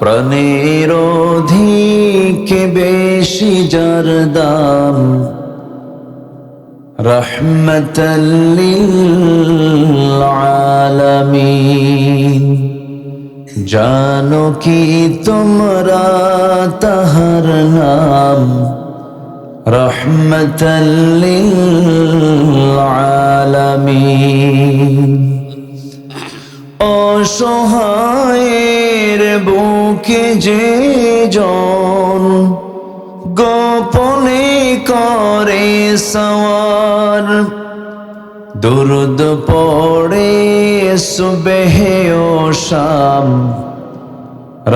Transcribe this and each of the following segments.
প্রাণের অধিক বেশি যার দাম, রহমতাল লিল আলামিন। জানো কি তোমরা তাহার নাম, রহমতাল লিল আলামিন। অসহায়ের বুকে যে জন গোপনে করে সওয়ার, দুরুদ পড়ে সুবহে ও শাম,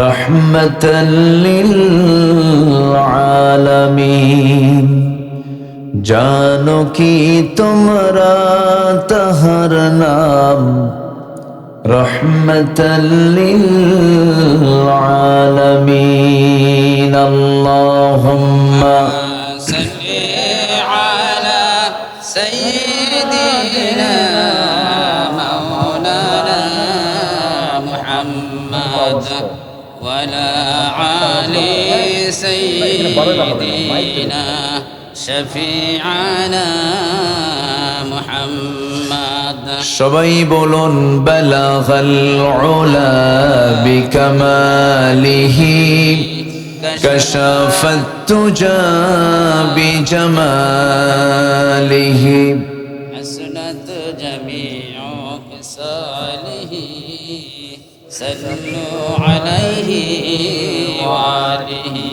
রহমতাল লিল আলামিন। জানো কি তোমরা তাহার নাম, রহমতাল লিল আলামিন। আল্লাহুম্মা সাল্লি আলা সাইয়্যিদিনা মাওলানা মুহাম্মদ ওয়া আলা আলি সাইয়্যিদিনা শফিআনা মুহাম্মদ। সবাই বলুন বালাগাল উলা বিকামালিহি, কাশাফাত তুজা বিজামালিহি, হাসনাত জামিউ খিসালিহি, সাল্লু আলাইহি ওয়া আলিহি।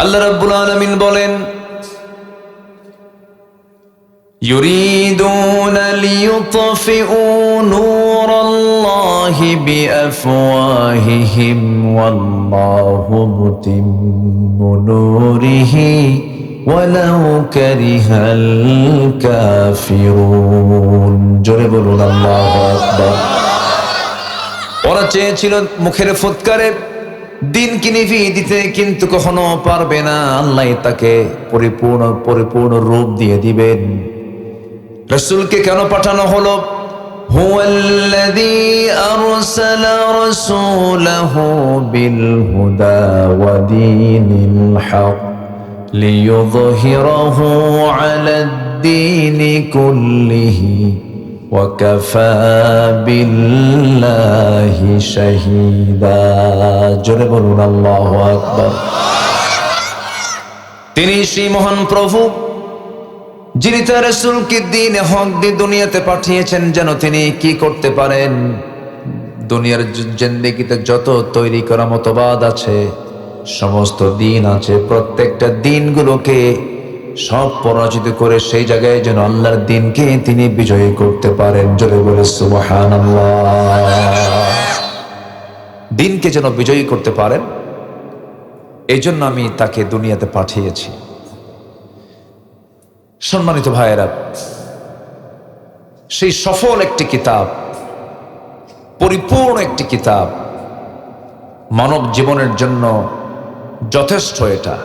আল্লাহ রাব্বুল আলামিন বলেন, يريدون ليطفئوا نور الله بأفواههم والله متم نوره ولو كره الكافرون। জোরে বলুন আল্লাহু আকবার। ওরা চেয়েছিল মুখের ফুৎকারে দিনকে নিভিয়ে দিতে, কিন্তু কখনো পারবে না। আল্লাহ তাকে পরিপূর্ণ রূপ দিয়ে দিবেন। রাসূলকে কেন পাঠানো হলো? হুয়াল্লাযী আরসালা রাসূলাহু বিল হুদা ওয়া দীনিল হক লিইয়ুযহিরাহু আলাদ-দীনি কুল্লিহি ওয়া কাফা বিল্লাহি শাহীদা। জোরে বলুন আল্লাহু আকবার। তিনি সেই মহান প্রভু যিনি তার রাসূলকে দ্বীনে হক দিয়ে দুনিয়াতে পাঠিয়েছেন, যেন তিনি কি করতে পারেন। দুনিয়ার জিন্দেগিতে যত তৈরি করা মতবাদ আছে, সমস্ত দিন আছে, প্রত্যেকটা দিনগুলোকে সব পরাজিত করে সেই জায়গায় যেন আল্লাহর দিনকে তিনি বিজয়ী করতে পারেন। জোরে বলে সুবহানাল্লাহ। দিনকে যেন বিজয়ী করতে পারেন, এই জন্য আমি তাকে দুনিয়াতে পাঠিয়েছি। সম্মানিত ভাইয়েরা, সেই সফল একটি কিতাব, পরিপূর্ণ একটি কিতাব, মানব জীবনের জন্য যথেষ্ট। এটা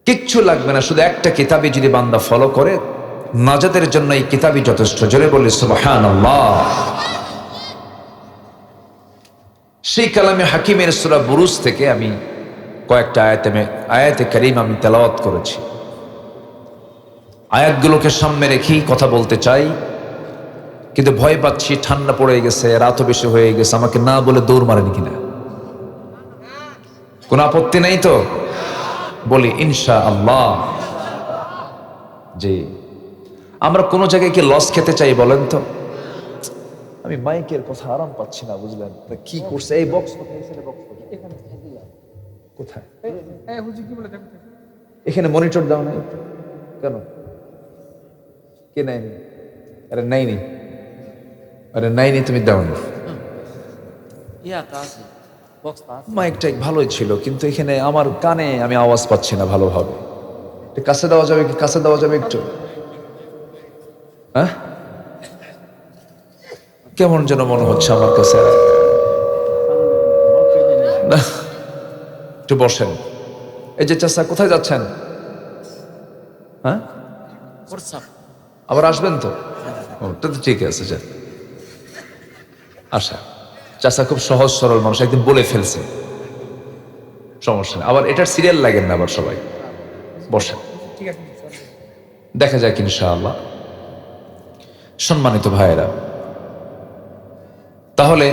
কিচ্ছু লাগবে না, শুধু একটা কিতাবই যদি বান্দা ফলো করে, নাজাতের জন্য এই কিতাবই যথেষ্ট। জোরে বলি সুবহানাল্লাহ। সেই কালামে হাকিমের সূরা বুরুজ থেকে আমি কয়েকটা আয়াতে কারীম আমি তেলাওয়াত করেছি। আয়াতগুলোকে সামনে রেখেই কথা বলতে চাই, কিন্তু ভয় পাচ্ছি, ঠান্ডা পড়ে গেছে, রাতও বেশি হয়ে গেছে, আমাকে না বলে দৌড় মারেন কিনা? কোন আপত্তি নেই তো? বলি ইনশাআল্লাহ। জি, আমরা কোন জায়গায় কি লস খেতে চাই বলেন তো? আমি মাইকের কথা আরাম পাচ্ছি না, বুঝলেন? কি করছে এই বক্স? কোথায়? এখানে মনিটর দাও না কেন? কে নেয়নি? আরে নেয়নি, আরে নেয়নি, তুমি দাও না। মাইকটা ভালোই ছিল, কিন্তু এখানে আমার কানে আমি আওয়াজ পাচ্ছি না ভালোভাবে। কাছে দেওয়া যাবে কি? কাছে দেওয়া যাবে একটু? হ্যাঁ, কেমন যেন মনে হচ্ছে আমার কাছে। না, একটু বসেন। এই যে চাচা, কোথায় যাচ্ছেন? হ্যাঁ, আবার আসবেন তো? ওটা তো ঠিক আছে। আচ্ছা, চাচা খুব সহজ সরল মানুষ, একদিন বলে ফেলছে, সমস্যা নেই। আবার এটার সিরিয়াল লাগেন না, আবার সবাই বসেন, দেখা যাক ইনশাআল্লাহ। সম্মানিত ভাইয়েরা, তাহলে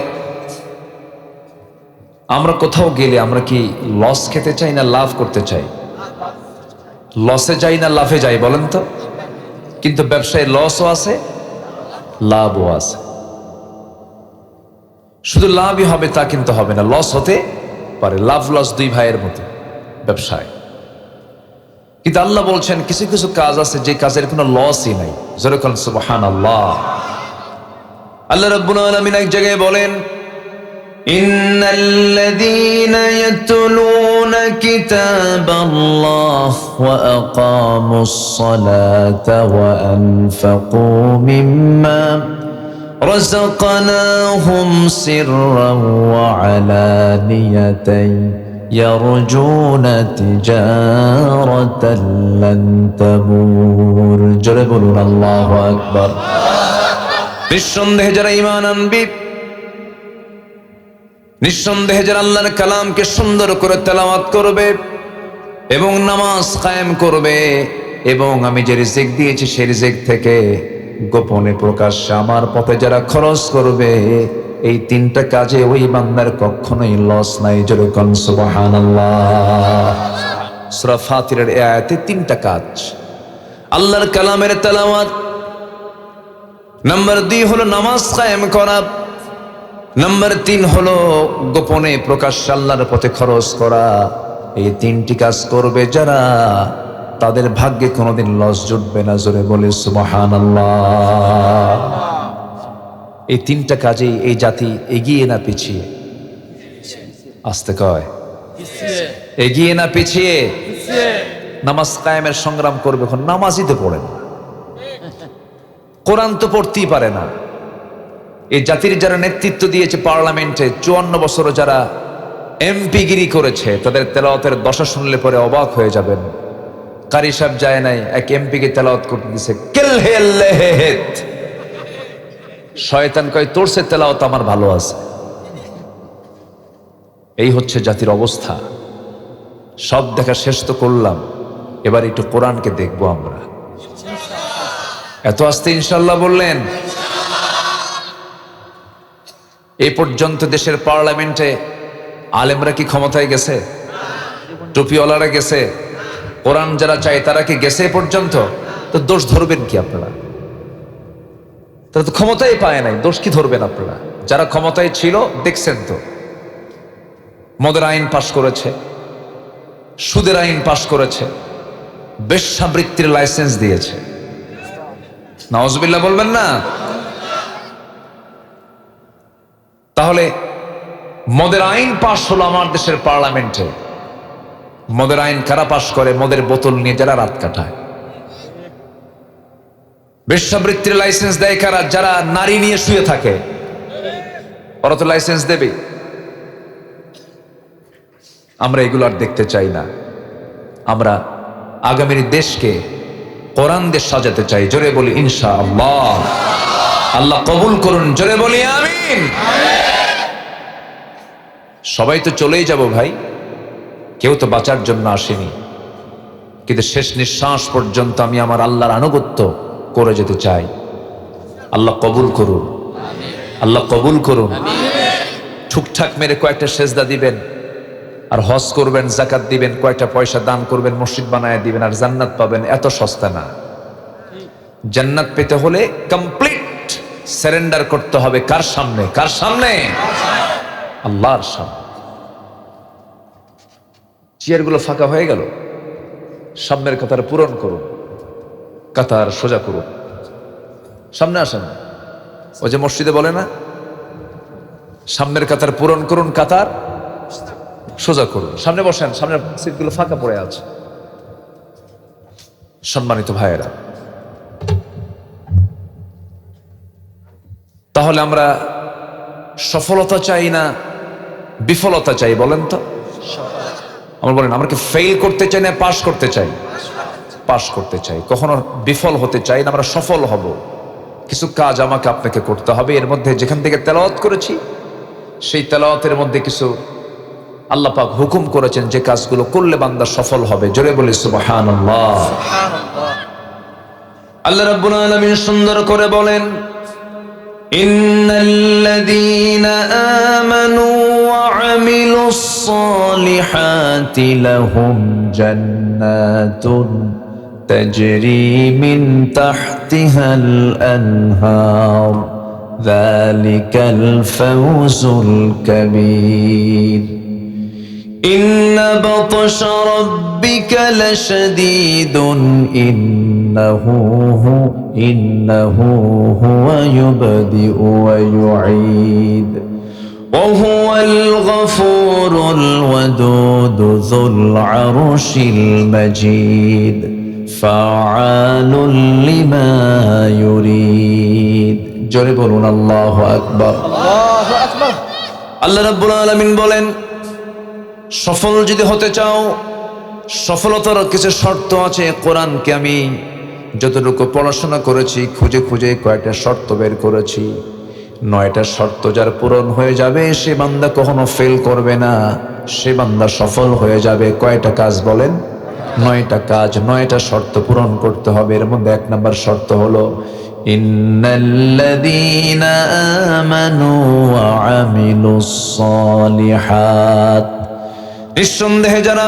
আমরা কোথাও গেলে আমরা কি লস খেতে চাই না লাভ করতে চাই? লসে যাই না লাভে যাই বলেন তো? কিন্তু ব্যবসায় লসও আছে, লাভও আছে। শুধু লাভই হবে তা কিন্তু হবে না, লস হতে পারে। লাভ লস দুই ভাইয়ের মতো ব্যবসায়। কিন্তু আল্লাহ বলছেন কিছু কিছু কাজ আছে যে কাজের কোনো লসই নাই। যেরকম সুবহানাল্লাহ, আল্লাহ রাব্বুল আলামিন এক জায়গায় বলেন, ইন্নাল্লাযীনা ইয়াতলুনা কিতাবাল্লাহ ওয়া আকামুস সালাতা ওয়া আনফাকু মিম্মা রাযাকনাহুম সিররান ওয়া আলানিয়াতান ইয়ারজুনা তিজারাতান লান তাবুর। জোরে বলুন আল্লাহু আকবার। নিঃসন্দেহে যারা ঈমান আনবে, নিঃসন্দেহে যারা আল্লাহর কালামকে সুন্দর করে তেলাওয়াত করবে এবং নামাজ কায়েম করবে, এবং আমি যে রিজিক দিয়েছি সেই রিজিক থেকে গোপনে প্রকাশ্যে আমার পথে যারা খরচ করবে, এই তিনটা কাজে ওই বান্দার কখনোই লস নাই। যেরকম সুবহানাল্লাহ। সূরা ফাতিরের এই আয়াতে তিনটা কাজ, আল্লাহর কালামের তেলাওয়াত, নাম্বার 2 হলো নামাজ কায়েম করা, নাম্বার 3 হলো গোপনে প্রকাশ্যে আল্লাহর পথে খরচ করা। এই তিনটি কাজ করবে যারা, তাদের ভাগ্যে কোনোদিন লস জুটবে না। জোরে বলে সুবহানাল্লাহ। এই তিনটা কাজেই এই জাতি এগিয়ে না পিছিয়ে? আসতে কয়, এগিয়ে না পিছিয়ে? নামাজ কায়েমের সংগ্রাম করবে, এখন নামাজই তো পড়ে না, কোরআন তো পড়তেই পারে না। এই জাতির যারা নেতৃত্ব দিয়েছে পার্লামেন্টে, 54 বছর যারা এমপিগিরি করেছে, তাদের তেলাওয়াতের দশা শুনলে পরে অবাক হয়ে যাবেন। কারি সাহেব যায় নাই, এক এমপিকে তেলাওয়াত করতে দিছে, শয়তান কয় তোর সে তেলাওয়াত আমার ভালো আছে। এই হচ্ছে জাতির অবস্থা। সব দেখা শেষ তো করলাম, এবার একটু কোরআনকে দেখবো আমরা। এত আস্তে ইনশাল্লাহ বললেন? এই পর্যন্ত দেশের পার্লামেন্টে আলেমরা কি ক্ষমতায় গেছে? টুপিওয়ালারা গেছে? কোরআন যারা চায় তারা কি গেছে পর্যন্ত? তো দোষ ধরবেন কি আপনারা? তারা তো ক্ষমতাই পায় নাই, দোষ কি ধরবেন আপনারা? যারা ক্ষমতায় ছিল দেখছেন তো, মদের আইন পাশ করেছে, সুদের আইন পাশ করেছে, বেশ্যাবৃত্তির লাইসেন্স দিয়েছে। নাউজুবিল্লাহ বলবেন না? তাহলে মদের আইন পাশ হলো আমার দেশের পার্লামেন্টে। মদের আইন কারা পাশ করে? মদের বোতল নিয়ে যারা রাত কাটায়। বেশ্যাবৃত্তির লাইসেন্স দেয় কারা? যারা নারী নিয়ে শুয়ে থাকে, ওরা তো লাইসেন্স দেবে। আমরা এগুলো আর দেখতে চাই না। আমরা আগামীর দেশকে কোরআন দেশ সাজাতে চাই। জোরে বলি ইনশাআল্লাহ। আল্লাহ কবুল করুন, জোরে বলি আমিন। সবাই তো চলেই যাব ভাই, কেউ তো বাঁচার জন্য আসেনি, কিন্তু শেষ নিঃশ্বাস পর্যন্ত আমি আমার আল্লাহর আনুগত্য করে যেতে চাই। আল্লাহ কবুল করুন, আল্লাহ কবুল করুন। ঠুকঠাক মেরে কয়েকটা সেজদা দিবেন, আর হজ করবেন, যাকাত দিবেন, কয়েকটা পয়সা দান করবেন, মসজিদ বানায় দিবেন, আর জান্নাত পাবেন। এত সস্তা না। জান্নাত পেতে হলে কমপ্লিট সারেন্ডার করতে হবে। কার সামনে? কার সামনে? আল্লাহর সামনে। চেয়ারগুলো ফাঁকা হয়ে গেল, সামনের কাতার পূরণ করুন, কাতার সোজা করুন, সামনে আসেন। ওই যে মসজিদে বলে না, সামনের কাতার পূরণ করুন, কাতার সোজা করুন, সামনে বসেন। সামনের সিটগুলো ফাঁকা পড়ে আছে। সম্মানিত ভাইয়েরা, তাহলে আমরা সফলতা চাই না বিফলতা চাই? বলেন তো। আমরা বলেন, আমরা কি ফেল করতে চাই না পাস করতে চাই? পাস করতে চাই। কখনো বিফল হতে চাই না, আমরা সফল হব। কিছু কাজ আমাকে আপনাকে করতে হবে। এর মধ্যে যেখান থেকে তেলাওয়াত করেছি সেই তেলাওয়াতের মধ্যে কিছু আল্লাহ পাক হুকুম করেছেন যে কাজগুলো করলে বান্দা সফল হবে। জোরে বলি সুবহানাল্লাহ। আল্লাহ রাব্বুল আলামিন সুন্দর করে বলেন, ইন্নাল্লাযীনা আমানু ওয়া আমিলুস সালিহাতি লাহুম জান্নাতুন তাজরি মিন তাহতিহাল আনহার যালিকাল ফাওজুল কাবীর। ইন্না বাতশা রাব্বিকা লাশাদীদুন ইন্নাহু হুয়া ইউবদিউ ওয়া ইউঈদ ওয়া হুয়াল গফুরুল ওয়াদুদ যুল আরশিল মাজিদ ফাআলুল লিমা ইউরিদ। জোরে বলুন আল্লাহু আকবার। আল্লাহু আকবার। আল্লাহ রাব্বুল আলামিন বলেন, সফল যদি হতে চাও, সফলতার কিছু শর্ত আছে। কোরআনকে আমি যতটুকু পড়াশোনা করেছি খুঁজে খুঁজে কয়েকটা শর্ত বের করেছি। 9টা শর্ত যার পূরণ হয়ে যাবে সে বান্দা কখনো ফেল করবে না, সে বান্দা সফল হয়ে যাবে। কয়টা কাজ বলেন? 9টা কাজ, 9টা শর্ত পূরণ করতে হবে। এর মধ্যে 1 নম্বর শর্ত হলো ইন্নাল্লাযীনা আমানু ওয়া আমিলুস সালিহাত। নিঃসন্দেহে যারা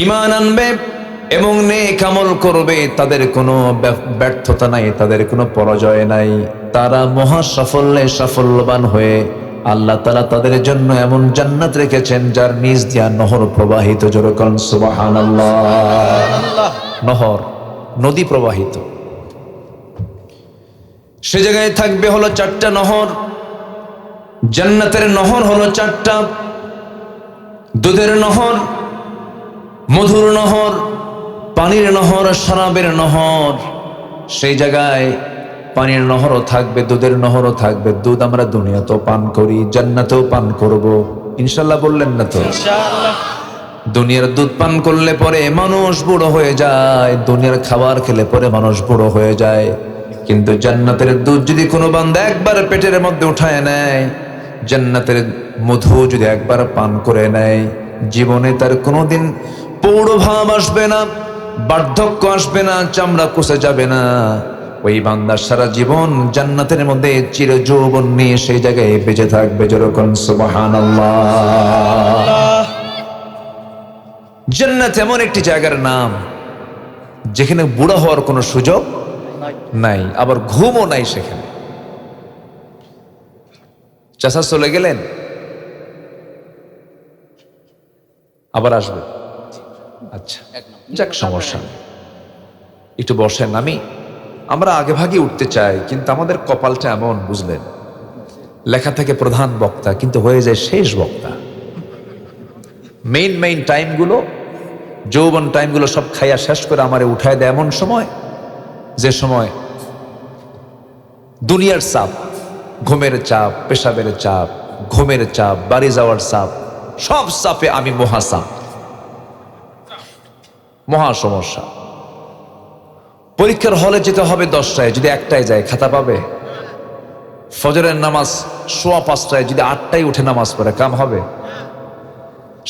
ঈমান আনবে এবং নেক আমল করবে তাদের কোনো ব্যর্থতা নাই, তাদের কোনো পরাজয় নাই। তারা মহা সাফল্যে সাফল্যবান হয়ে আল্লাহ তাআলা তাদের জন্য এমন জান্নাত রেখেছেন যার নিচ দিয়া নহর প্রবাহিত। জোরে বলুন সুবহানাল্লাহ। নহর, নদী প্রবাহিত। সে জায়গায় থাকবে হলো 4টা নহর। জান্নাতের নহর হলো 4টা। দুধের নহর, মধুর নহর, পানির নহর, শরাবের নহর। সেই জায়গায় পানির নহরও থাকবে, দুধের নহরও থাকবে। দুধ আমরা দুনিয়াতেও পান করি, জান্নাতেও পান করব ইনশাআল্লাহ। বললেন না তো ইনশাআল্লাহ? দুনিয়ার দুধ পান করলে পরে মানুষ বুড়ো হয়ে যায়, দুনিয়ার খাবার খেলে পরে মানুষ বুড়ো হয়ে যায়। কিন্তু জান্নাতের দুধ যদি কোনো বান্দা একবার পেটের মধ্যে উঠায় নেয়, জান্নাতের মধু যদি একবার পান করে নেয়, জীবনে তার কোনোদিন পৌঢ় ভাব আসবে না, বার্ধক্য আসবে না, চামড়া কুচে যাবে না। ওই বান্দা সারা জীবন জান্নাতের মধ্যে চির যৌবন নিয়ে সেই জায়গায় বেঁচে থাকবে। যেরকম সুবহানাল্লাহ। জান্নাত এমন একটি জায়গার নাম যেখানে বুড়া হওয়ার কোনো সুযোগ নাই, আবার ঘুমও নাই সেখানে। চাচা চলে গেলেন, আবার আসবে। আচ্ছা যাক, সমস্যা নেই, একটু বসেন। আমরা আগে ভাগে উঠতে চাই, কিন্তু আমাদের কপালটা এমন, বুঝলেন, লেখা থেকে প্রধান বক্তা কিন্তু হয়ে যায় শেষ বক্তা। মেইন টাইমগুলো, যৌবন টাইমগুলো সব খাইয়া শেষ করে আমারে উঠায় দেয় এমন সময়, যে সময় দুনিয়ার চাপ, ঘুমের চাপ, পেশাবের চাপ, ঘুমের চাপ, বাড়ি যাওয়ার চাপ, সব চাপে আমি মহাচাপ, মহা সমস্যা। পরীক্ষার হলে যেতে হবে 10টায়, যদি 1টায় যায় খাতা পাবে? ফজরের নামাজ 5:15, যদি 8টায় উঠে নামাজ পড়ে কাম হবে?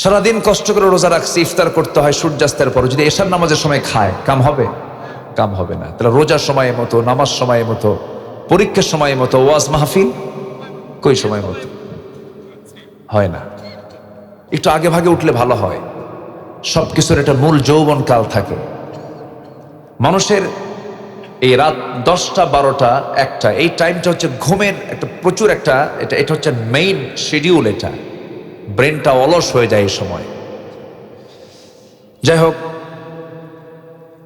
সারাদিন কষ্ট করে রোজা রাখছি, ইফতার করতে হয় সূর্যাস্তের পর, যদি এশার নামাজের সময় খায় কাম হবে? কাম হবে না। তাহলে রোজার সময় মতো, নামাজ সময় মতো, পরীক্ষার সময় মতো, ওয়াজ মাহফিল কই সময় মতো হয় না। একটু আগে ভাগে উঠলে ভালো হয়। সবকিছুর একটা মূল যৌবন কাল থাকে মানুষের। এই রাত 10টা, 12টা, 1টা, এই টাইমটা হচ্ছে ঘুমের একটা প্রচুর একটা, এটা হচ্ছে মেইন শিডিউল। এটা ব্রেনটা অলস হয়ে যায় এই সময়। যাই হোক,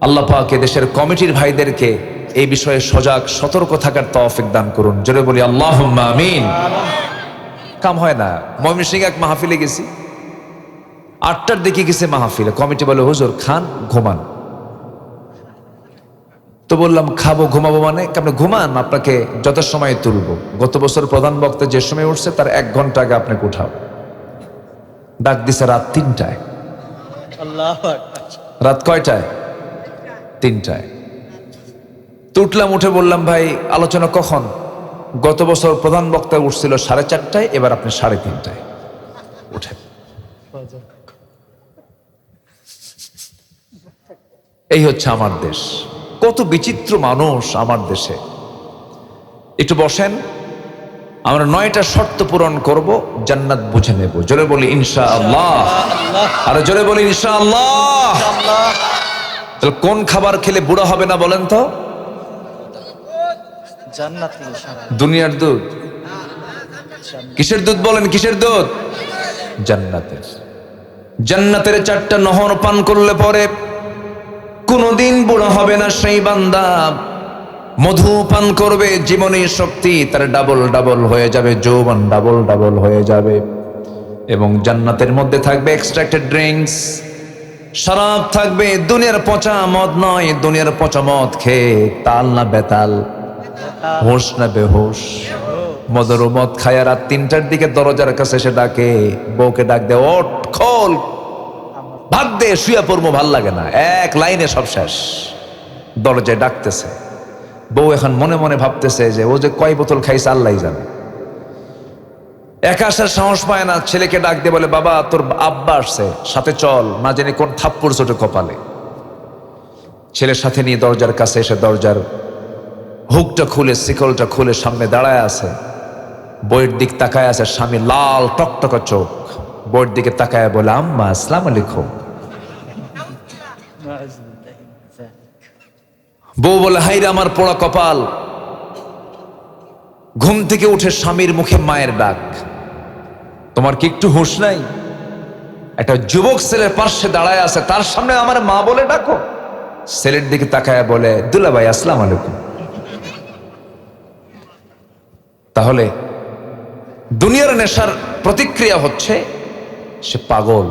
আল্লাহ পাক দেশের কমিটির ভাইদেরকে এই বিষয়ে সজাগ সতর্ক থাকার তৌফিক দান করুন। জোরে বলি আল্লাহুম্মা আমিন। কাম হয় না। ময়মনসিংহ এক মাহফিলে গেছি, 8টার দিকে গেছে মাহফিলে। কমিটি বলে হুজুর খান, ঘুমান। তো বললাম খাবো, ঘুমাবো মানে? আপনি ঘুমান, আপনাকে যত সময় তুলবো। গত বছর প্রধান বক্তা যে সময় উঠছে তার 1 ঘন্টা আগে আপনাকে উঠাও। ডাক দিছে রাত 3টায়। রাত কয়টায়? 3টায়। তো উঠলাম, উঠে বললাম ভাই আলোচনা কখন? গত বছর প্রধান বক্তা উঠছিল 4:30টায়, এবার আপনি 3:30টায় উঠেন। এই হচ্ছে আমার দেশ। কত বিচিত্র মানুষ আমার দেশে। একটু বসেন, আমরা 9টা শর্ত পূরণ করব, জান্নাত বুঝে নেব। জোরে বলি ইনশাআল্লাহ। আর জোরে বলি ইনশাআল্লাহ। তাহলে কোন খাবার খেলে বুড়া হবে না বলেন তো? জান্নাতি ইনশাআল্লাহ। দুনিয়ার দুধ? কিসের দুধ বলেন, কিসের দুধ? জান্নাতের। জান্নাতের 4টা নহর পান করলে পরে কোনদিন বুড়া হবে না সেই বান্দা। মধু পান করবে, জীবনী শক্তি তার ডাবল ডাবল হয়ে যাবে, যৌবন ডাবল ডাবল হয়ে যাবে। এবং জান্নাতের মধ্যে থাকবে এক্সট্রাক্টেড ড্রিঙ্কস, শরাব থাকবে। দুনিয়ার পচা মদ নয়, দুনিয়ার পচা মদ খেয়ে তাল না বেতাল, হোশ না বেহোশ। মদের মদ খায় রাত 3টার দিকে দরজার কাছে এসে ডাকে, বউকে ডাক দে, ওঠ খোল, ভাগ দে, শুয়ে পড়বো, ভাল লাগে না। এক লাইনে সব শেষ। দরজায় ডাকতেছে, বউ এখন মনে মনে ভাবতেছে যে ও যে কয় বোতল খাইছে আল্লাহই জানে। একা আসার সাহস পায় না, ছেলেকে ডাক দিয়ে বলে, বাবা তোর আব্বা আসছে, সাথে চল, না জানি কোন থাপ্পড় চোটে কপালে। ছেলের সাথে নিয়ে দরজার কাছে এসে দরজার হুকটা খুলে, শিকলটা খুলে সামনে দাঁড়ায় আছে। বইয়ের দিক তাকায় আছে, স্বামী লাল টকটকা চোখ, বইয়ের দিকে তাকায় বলে, আম্মা আসসালামু আলাইকুম। বউ বলে, হাইরে আমার পোড়া কপাল। ঘুম থেকে উঠে স্বামীর মুখে মায়ের ডাক, তোমার কি একটু হুঁশ নাই? একটা যুবক ছেলের পাশে দাঁড়ায় আছে, তার সামনে আমার মা বলে ডাকো। ছেলের দিকে তাকায় বলে, দুলা ভাই আসসালামু আলাইকুম। তাহলে দুনিয়ার নেশার প্রতিক্রিয়া হচ্ছে সে পাগল।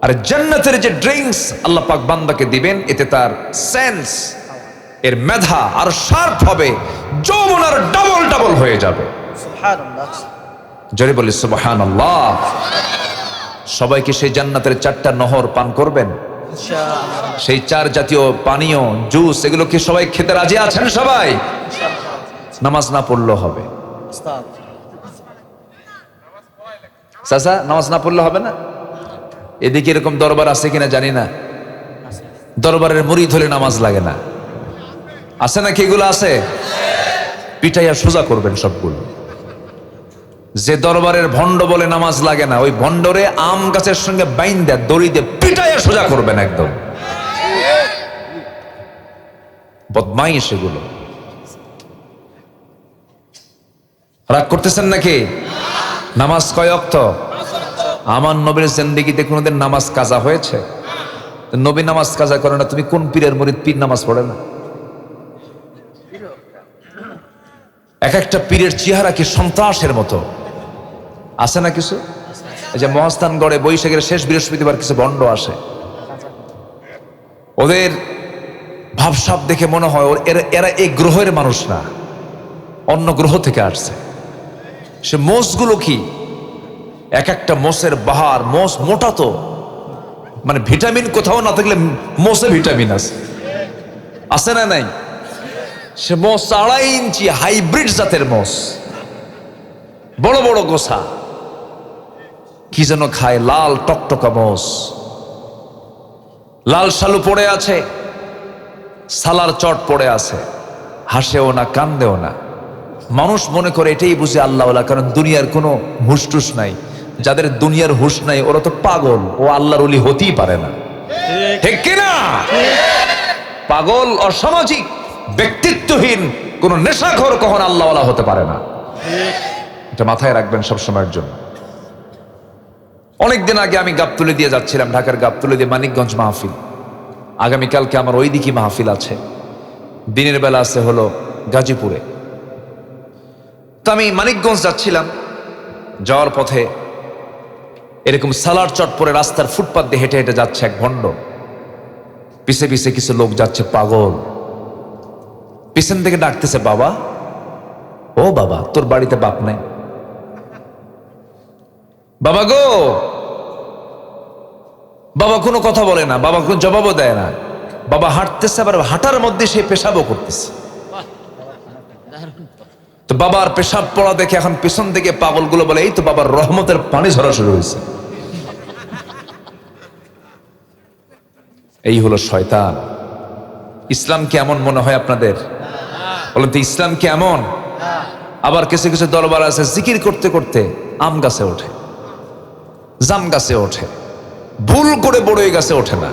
আর জান্নাতের যে ড্রিঙ্কস আল্লাহ পাক বান্দাকে দিবেন, এতে তার সেন্স, এর মেধা আর শার্প হবে, যৌবন আর ডাবল ডাবল হয়ে যাবে। সুবহানাল্লাহ। জোরে বলি সুবহানাল্লাহ। সবাইকে সেই জান্নাতের 4টা নহর পান করবেন, ইনশাআল্লাহ। সেই 4 জাতীয় পানীয়, জুস, এগুলো কি সবাই খেতে রাজি আছেন? সবাই নামাজ না পড়লেও হবে। উস্তাদ, চাচা, নামাজ না পড়লে হবে না? এদিকে এরকম দরবার আছে কিনা জানি না, দরবারের মুরিদ হলে নামাজ লাগে না, আছে নাকি? এগুলো আছে। পিটাইয়া সোজা করবেন সবগুলো। যে দরবারের ভণ্ড বলে নামাজ লাগে না, ওই ভণ্ডরে আম গাছের সঙ্গে বাইন দেয়, দড়ি দিয়ে পিটাইয়া সোজা করবেন একদম। বদমাইশ এগুলো। রাগ করতেছেন নাকি? নামাজ কয় ওয়াক্ত? আমার নবীর জিন্দেগিতে কোনোদিন নামাজ কাজা হয়েছে? নবী নামাজ কাজা করে না, তুমি কোন পীরের মুরিদ পীর নামাজ পড়ে না? এক একটা পীরের চেহারা কি সন্ত্রাসের মতো, আছে না কিছু? এই যে মহাস্থানগড়ে বৈশাখের শেষ বৃহস্পতিবার কিছু ভণ্ড আসে, ওদের ভাবসাব দেখে মনে হয় এরা এই গ্রহের মানুষ না, অন্য গ্রহ থেকে আসছে। সে মোষগুলো কি, এক একটা মোষের বাহার, মোষ মোটা তো, মানে ভিটামিন কোথাও না থাকলে মোষে ভিটামিন আছে না নাই? সে মোষ 2.5 ইঞ্চি হাইব্রিড জাতের মোষ, বড় বড় গোছা, কি যেন খায়, লাল টকটকা মোষ, লাল শালু পড়ে আছে, সালার চট পড়ে আছে, হাসেও না কান্দেও না। মানুষ মনে করে এটাই বুঝে আল্লাহওয়ালা, কারণ দুনিয়ার কোনো হুশটুস নাই। যাদের দুনিয়ার হুশ নাই ওরা তো পাগল, ও আল্লাহর ওলি হতেই পারে না, ঠিক কিনা? পাগল, অসামাজিক, ব্যক্তিত্বহীন, কোন নেশাখোর কখনো আল্লাহওয়ালা হতে পারে না। এটা মাথায় রাখবেন সব সময়ের জন্য। অনেকদিন আগে আমি গাবতলী দিয়ে যাচ্ছিলাম, ঢাকার গাবতলী দিয়ে মানিকগঞ্জ মাহফিল। আগামীকালকে আমার ওই দিকে মাহফিল আছে, দিনের বেলা আছে হলো গাজীপুরে। তো আমি মানিকগঞ্জ যাচ্ছিলাম, যাওয়ার পথে এরকম সালার চট পরে রাস্তার ফুটপাত দিয়ে হেঁটে হেঁটে যাচ্ছে এক ভণ্ড, পিছে পিছে কিছু লোক যাচ্ছে পাগল। পিছন থেকে ডাকতেছে, বাবা, ও বাবা, তোর বাড়িতে বাপ নাই? বাবা গো। বাবা কোনো কথা বলে না, বাবা কোনো জবাবও দেয় না। বাবা হাঁটতেছে, আবার হাঁটার মধ্যে সে পেশাবও করতেছে। তো বাবার পেশাব পড়া দেখে এখন পিছন থেকে পাগলগুলো বলে এই তো বাবার রহমতের পানি ঝরা শুরু হয়েছে। এই হলো শয়তান। ইসলাম কি এমন মনে হয় আপনাদের? বলেন তো ইসলাম কি এমন? আবার কিছু কিছু দরবার আছে জিকির করতে করতে আম গাছে ওঠে, জাম গাছে ওঠে, ভুল করে বড়ই গাছে ওঠে না।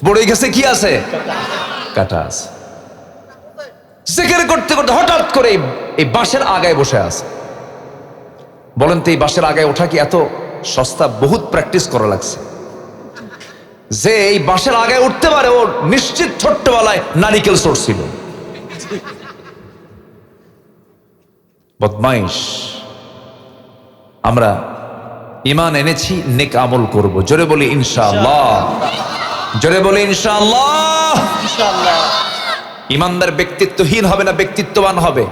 বড়ই গাছে কি আছে? কাটা আছে। জিকির করতে করতে হঠাৎ করে এই বাঁশের আগায় বসে আছে। বলেন তো এই বাঁশের আগায় ওঠা কি এত সস্তা? বহুত প্র্যাকটিস করা লাগছে। যে এই বাঁশের আগায় উঠতে পারে ও নিশ্চিত ছোট্টবেলায় নারিকেল চড়ছিল। বদমাইশ। আমরা ঈমান এনেছি, নেক আমল করব। জোরে বলি ইনশাআল্লাহ, জোরে বলি ইনশাআল্লাহ। ইনশাআল্লাহ। ঈমানদার ব্যক্তিত্বহীন হবে না, ব্যক্তিত্ববান হবে,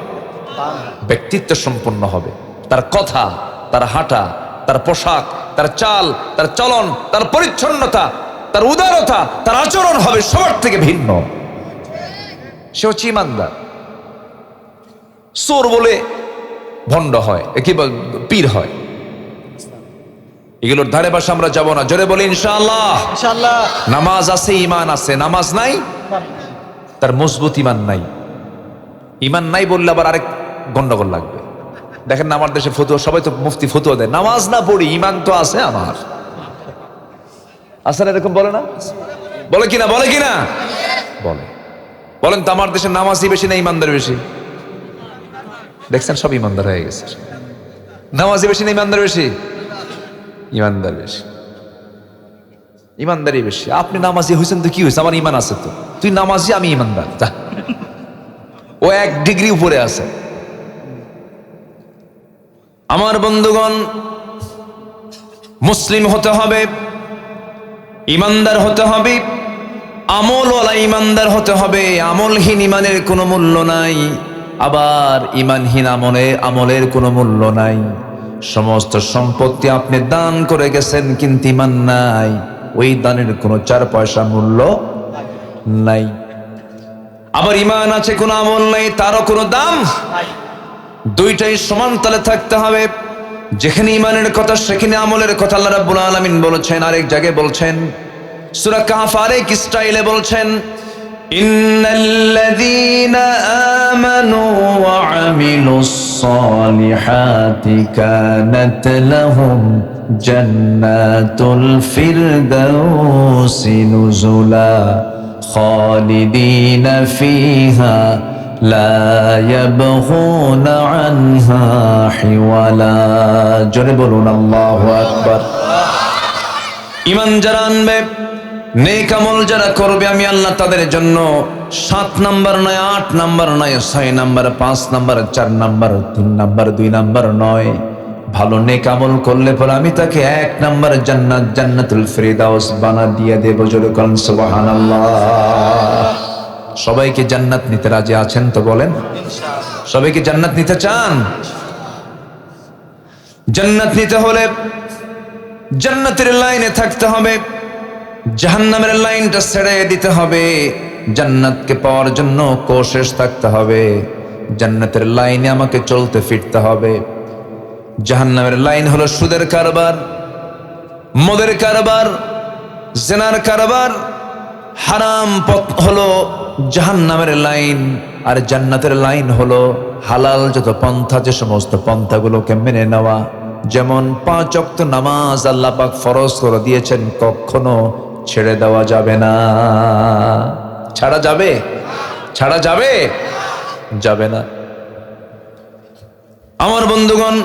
ব্যক্তিত্ব সম্পন্ন হবে। তার কথা, তার হাঁটা, তার পোশাক, তার চাল, তার চলন, তার পরিচ্ছন্নতা, তার উদারতা, তার আচরণ হবে সবার থেকে ভিন্ন। সে হচ্ছে ঈমানদার। চোর বলে ভণ্ড হয়, কি পীর হয়, এগুলোর ধারে পাশে আমরা যাব না। জোরে বলি ইনশাআল্লাহ। ইনশাআল্লাহ। নামাজ আছে, ঈমান আছে। নামাজ নাই, তার মজবুত ঈমান নাই। ঈমান নাই বললে আবার আরেক গন্ডগোল লাগবে। দেখেন না আমার দেশে ফতুয়া, সবাই তো মুফতি ফতুয়া দেয়, নামাজ না পড়ি ঈমান তো আছে আমার। আসলে এরকম বলে না? বলে কিনা? বলে কিনা? বলে। বলেন তো আমার দেশে নামাজই বেশি না ঈমানদার বেশি? দেখছেন সব ঈমানদার হয়ে গেছে। নামাজই বেশি না ঈমানদার বেশি? ঈমানদার বেশি, ঈমানদারই বেশি। আপনি নামাজি হয়েছেন তো কি হয়েছে? আমার ঈমান আছে তো। তুই নামাজি, আমি ঈমানদার। ও 1 ডিগ্রি উপরে আছে। আমার বন্ধুগণ, মুসলিম হতে হবে, ঈমানদার হতে হবে, আমলওয়ালা ঈমানদার হতে হবে। আমলহীন ঈমানের কোনো মূল্য নাই, আবার ঈমানহীন আমলের কোনো মূল্য নাই। সমস্ত সম্পত্তি আপনি দান করে গেছেন কিন্তু ঈমান নাই, ওই দানের কোনো 4 পয়সা মূল্য নাই। আবার ঈমান আছে, কোনো আমল নাই, তারও কোনো দাম। দুইটাই সমান তালে থাকতে হবে। যেখানে ঈমানের কথা সেখানে আমলের কথা আল্লাহ রাব্বুল আলামিন বলেছেন। আরেক জায়গায় বলছেন, সূরা কাহফ আরেক স্টাইলে বলছেন, ইন্নাল্লাযীনা আমানু ওয়া আমিলুস সালিহাতি কানাত লাহুম জান্নাতুল ফিরদাউসি নুজুলা খালিদিনা ফিহা লা ইয়াবগুনা আনহা হিওয়ালা। জোরে বলুন আল্লাহু আকবার। ঈমান যারা আনবে, নেক আমল যারা করবে, আমি আল্লাহ তাদের জন্য 7 নাম্বার নয়, 8 নাম্বার নয়, 6 number, 5 number, 4 number, 3 number, 2 number নয়, ভালো নেক আমল করলে পরে আমি তাকে 1 নাম্বার জান্নাত, জান্নাতুল ফিরদাউস বানা দিয়ে দেব। জোরে বলেন সুবহানাল্লাহ। সবাইকে জান্নাত নিতে রাজি আছেন তো? বলেন সবাইকে জান্নাত নিতে চান? জান্নাত নিতে হলে জান্নাতের লাইনে থাকতে হবে, জাহান্নামের লাইনটা ছেড়ে দিতে হবে। জান্নাতকে পাওয়ার জন্য কোশিশ থাকতে হবে। জান্নাতের লাইনে আমাকে চলতে ফিরতে হবে। জাহান্নামের লাইন হলো সুদের কারবার, মদের কারবার, জিনার কারবার। হারাম পথ হলো জাহান্নামের লাইন, আর জান্নাতের লাইন হলো হালাল যত পন্থা, যে সমস্ত পন্থাগুলোকে মেনে নেওয়া। যেমন 5 ওয়াক্ত নামাজ আল্লাহ পাক ফরজ করে দিয়েছেন, কখনো ছেড়ে দেওয়া যাবে না। ছাড়া যাবে? ছাড়া যাবে? যাবে না। আমার বন্ধুগণ,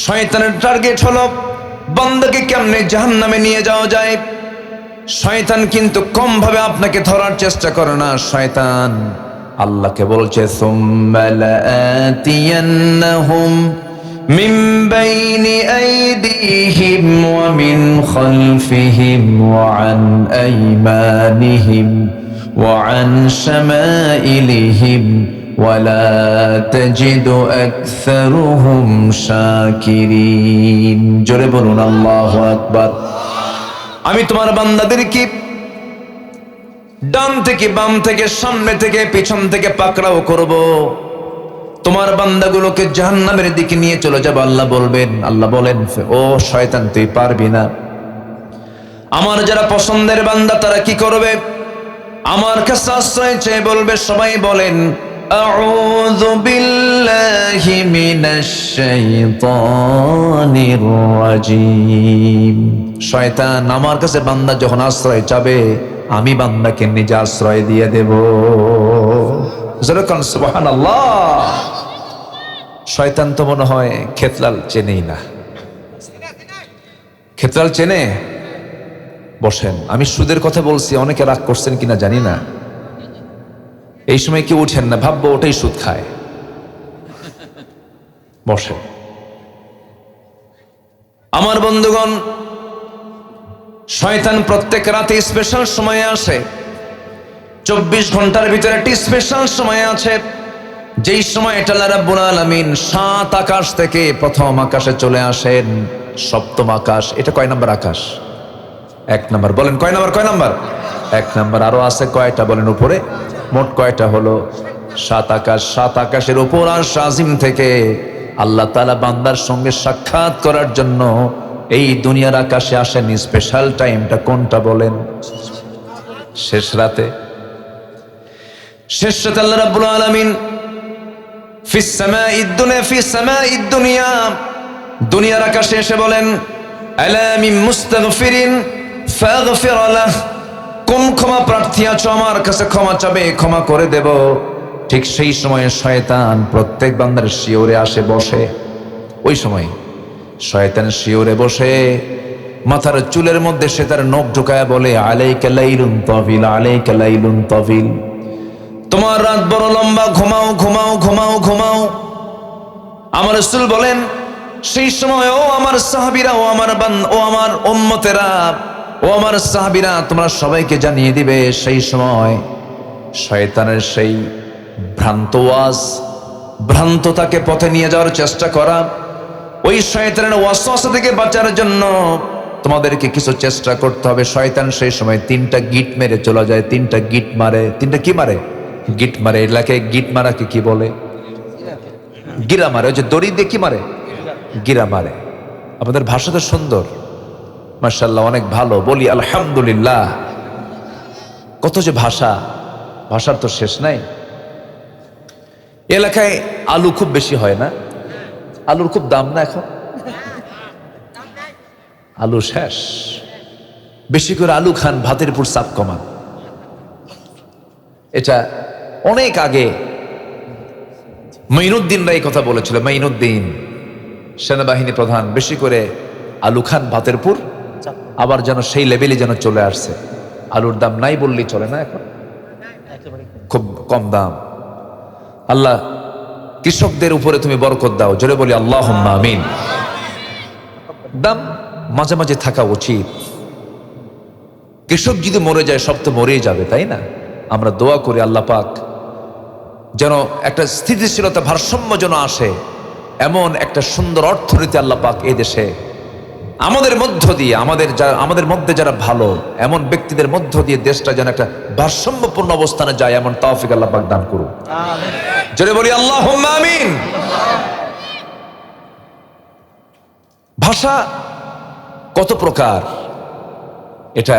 শয়তানের টার্গেট হলো বান্দাকে কেমনে জাহান্নামে নিয়ে যাওয়া যায়। শয়তান কিন্তু কম ভাবে আপনাকে ধরার চেষ্টা করে না। শয়তান আল্লাহকে বলছে, সুম্মা লাআতিয়ান্নাহুম মিন বাইনি আইদিহিম ওয়া মিন খালফিহিম ওয়া আন আইমানিহিম ওয়া আন শামাইলিহিম ওয়া লা তাজিদু আকসারুহুম শাকিরিন। জোরে বলুন আল্লাহু আকবার। আমি তোমার বান্দাদেরকে ডান থেকে বাম থেকে, সামনে থেকে পিছন থেকে পাকড়াও করব। তোমার বান্দাগুলোকে জাহান্নামের দিকে নিয়ে চলে যাবে। আল্লাহ বলবেন, আল্লাহ বলেন, ও শয়তান তুই পারবি না। আমার যারা পছন্দের বান্দা তারা কি করবে? আমার কাছে আশ্রয় চেয়ে বলবে, সবাই বলেন আউযু বিল্লাহি মিনাশ শাইতানির রাজিম। শয়তান আমার কাছে বান্দা যখন আশ্রয় চাবে, আমি বান্দাকে নিজে আশ্রয় দিয়ে দেব। যেরকম সুবহানাল্লাহ। শয়তান তো মনে হয় খেতলাল চেনেই না। খেতলাল চেনে? বসেন, আমি সুদের কথা বলছি, অনেকে রাগ করছেন কিনা জানি না। এই সময় কি উঠেন না, ভাববো ওটাই সুদ খায়। বসেন। আমার বন্ধুগণ, শয়তান প্রত্যেক রাতে স্পেশাল সময়ে আসে। 24 ঘন্টার ভিতরে একটি স্পেশাল সময় আছে, যেই সময়টা আল্লাহ রাব্বুল আলামিন 7 আকাশ থেকে প্রথম আকাশে চলে আসেন। সপ্তম আকাশ, এটা কয় নাম্বার আকাশ? 1 নাম্বার। বলেন কয় নাম্বার? কয় নাম্বার? 1 নাম্বার। আরো আছে কয়টা বলেন উপরে? মোট কয়টা হলো? 7 আকাশ। 7 আকাশের উপর আর শাজিম থেকে আল্লাহ তাআলা বান্দার সঙ্গে সাক্ষাৎ করার জন্য এই দুনিয়ার আকাশে আসেন। স্পেশাল টাইমটা কোনটা বলেন? শেষ রাতে। শেষ রাতে আল্লাহ রাব্বুল আলামিন ফিস সামাঈদ দুনিয়া, ফিস সামাঈদ দুনিয়া, দুনিয়ার আকাশে এসে বলেন, আলা মিন মুস্তাগফিরিন ফাগফির লাহ। কোন ক্ষমা প্রার্থী আছো আমার কাছে ক্ষমা চাবে, ক্ষমা করে দেব। ঠিক সেই সময়ে শয়তান প্রত্যেক বান্দার শিওরে আসে বসে। ওই সময় শয়তান শিওরে বসে মাথার চুলের মধ্যে সে তার নখ ঢুকায় বলে, আলাইকা লাইলুন তাবিল, আলাইকা লাইলুন তাবিল। তোমার রাত বড় লম্বা, ঘুমাও ঘুমাও ঘুমাও ঘুমাও। আমার রাসূল বলেন, সেই সময় ও আমার সাহাবীরা, ও আমার উম্মতেরা, ও আমার সাহাবীরা, তোমরা সবাইকে জানিয়ে দিবে সেই সময় শয়তানের সেই ভ্রান্ত ওয়াজ, ভ্রান্ত তাকে পথে নিয়ে যাওয়ার চেষ্টা করা, ওই শয়তানের ওয়াসওয়াসা থেকে বাঁচার জন্য তোমাদেরকে কিছু চেষ্টা করতে হবে। শয়তান সেই সময় 3টা গিট মেরে চলে যায়। 3টা গিট মারে। 3টা কি মারে? গিট মারে। এলাকায় গিট মারাকে কি বলে? গিরা মারে। ওই যে দড়ি দিয়ে কি মারে? গিরা মারে। আমাদের ভাষা তো সুন্দর, মাশাআল্লাহ, অনেক ভালো। বলি আলহামদুলিল্লাহ। কত যে ভাষা, ভাষার তো শেষ নাই। এলাকায় আলু খুব বেশি হয় না? আলুর খুব দাম না এখন? আলু শেষ। বেশি করে আলু খান, ভাতের উপর চাপ কমান। এটা অনেক আগে মাইনুদ্দিন রায় কথা বলেছিল। মাইনুদ্দিন সেনাবাহিনী প্রধান, বেশি করে আলু খান ভাতের উপর। আবার যেন সেই লেভেলে যেন চলে আসছে। আলুর দাম নাই বললেই চলে না, এখন খুব কম দাম। আল্লাহ কৃষকদের উপরে তুমি বরকত দাও, জোরে বলি আল্লাহুম্মা আমিন। দাম মাঝে মাঝে থাকা উচিত। কৃষক যদি মরে যায়, সব তো মরেই যাবে, তাই না? আমরা দোয়া করি আল্লাহ পাক যেন একটা স্থিতিশীলতা, ভারসাম্য যেন আসে, এমন একটা সুন্দর অর্থনীতি আল্লাহ পাক এই দেশে আমাদের মধ্য দিয়ে, আমাদের মধ্যে যারা ভালো এমন ব্যক্তিদের মধ্য দিয়ে দেশটা যেন একটা ভারসাম্যপূর্ণ অবস্থানে যায়, এমন তৌফিক আল্লাহ পাক দান করুন। জোরে বলি আল্লাহুম্মা আমিন। ভাষা কত প্রকার, এটা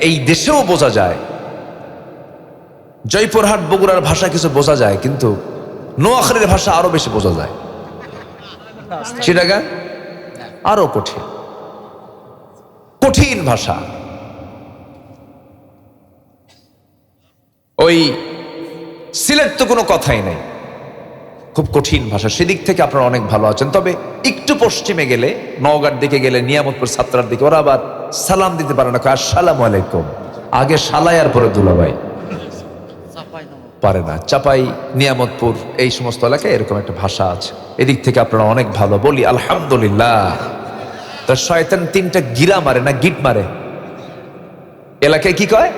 এই দেশেও বোঝা যায়। জয়পুরহাট বগুড়ার ভাষা কিছু বোঝা যায়, কিন্তু নোয়াখালীর ভাষা আরো বেশি বোঝা যায়। চিটাগাং আরো কঠিন, কঠিন ভাষা। ওই সিলেট তো কোনো কথাই নাই, খুব কঠিন ভাষা। সেদিক থেকে আপনারা অনেক ভালো আছেন। তবে একটু পশ্চিমে গেলে, নওগাঁর দিকে গেলে, নিয়ামতপুর ছাত্রার দিকে, ওরা আবার সালাম দিতে পারে না, আসসালামু আলাইকুম। আগে সালাই আর পরে দুলাভাই পারে না। চাপাই, নিয়ামতপুর, এই সমস্ত এলাকায় এরকম একটা ভাষা আছে। এদিক থেকে আপনারা অনেক ভালো, বলি আলহামদুলিল্লাহ। তো শয়তান 3টা গিরা মারে না গিট মারে? এলাকায় কি কয়?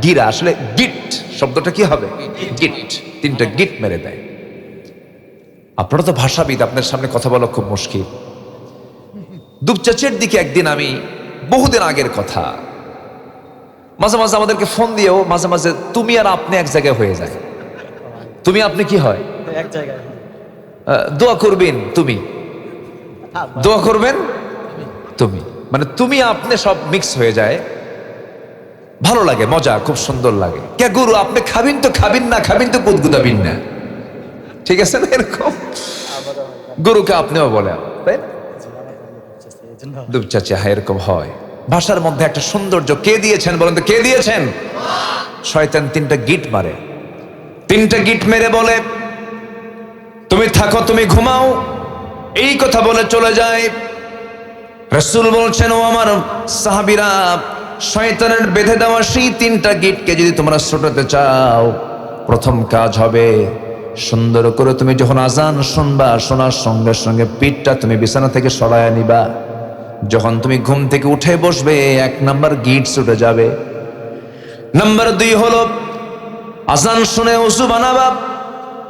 গিরা। আসলে গিট শব্দটা কি হবে? গিট। 3টা গিট মেরে দেয়। আপনারা তো ভাষাবিদ, আপনার সামনে কথা বলা খুব মুশকিল। দুপচাচের দিকে একদিন, আমি বহুদিন আগের কথা, মাঝে মাঝে আমাদেরকে ফোন দিয়েও মাঝে মাঝে তুমি আর আপনি এক জায়গায় হয়ে যায়। তুমি আপনি কি হয়? এক জায়গায়। দোয়া করবেন তুমি, দোয়া করবেন তুমি, মানে তুমি আপনি সব মিক্স হয়ে যায়, ভালো লাগে, মজা, খুব সুন্দর লাগে। কে গুরু আপনি খাবেন তো খাবেন, না খাবেন তো গুদগুদাবিন না, ঠিক আছে না? এরকম গুরুকে আপনিও বলেন, তাই না? দুধ চাচা, হ্যাঁ এরকম হয়। ভাষার মধ্যে একটা সৌন্দর্য কে দিয়েছেন বলেন তো, কে দিয়েছেন? শয়তান তিনটা গিট মারে, তিনটা গিট মেরে বলে তুমি থাকো, তুমি ঘুমাও, এই কথা বলে চলে যায়। রাসূল বলছেন, ও আমার সাহাবীরা, শয়তানের বেঁধে দেওয়া সেই তিনটা গিটকে যদি তোমরা ছোটাতে চাও, প্রথম কাজ হবে সুন্দর করে তুমি যখন আজান শুনবা, শোনার সঙ্গে সঙ্গে পিঠটা তুমি বিছানা থেকে সরায় নিবা। যখন তুমি ঘুম থেকে উঠে বসবে, 1 নাম্বার গিট ছুটে যাবে। নাম্বার 2 হলো আজান শুনে ওযু বানাবা,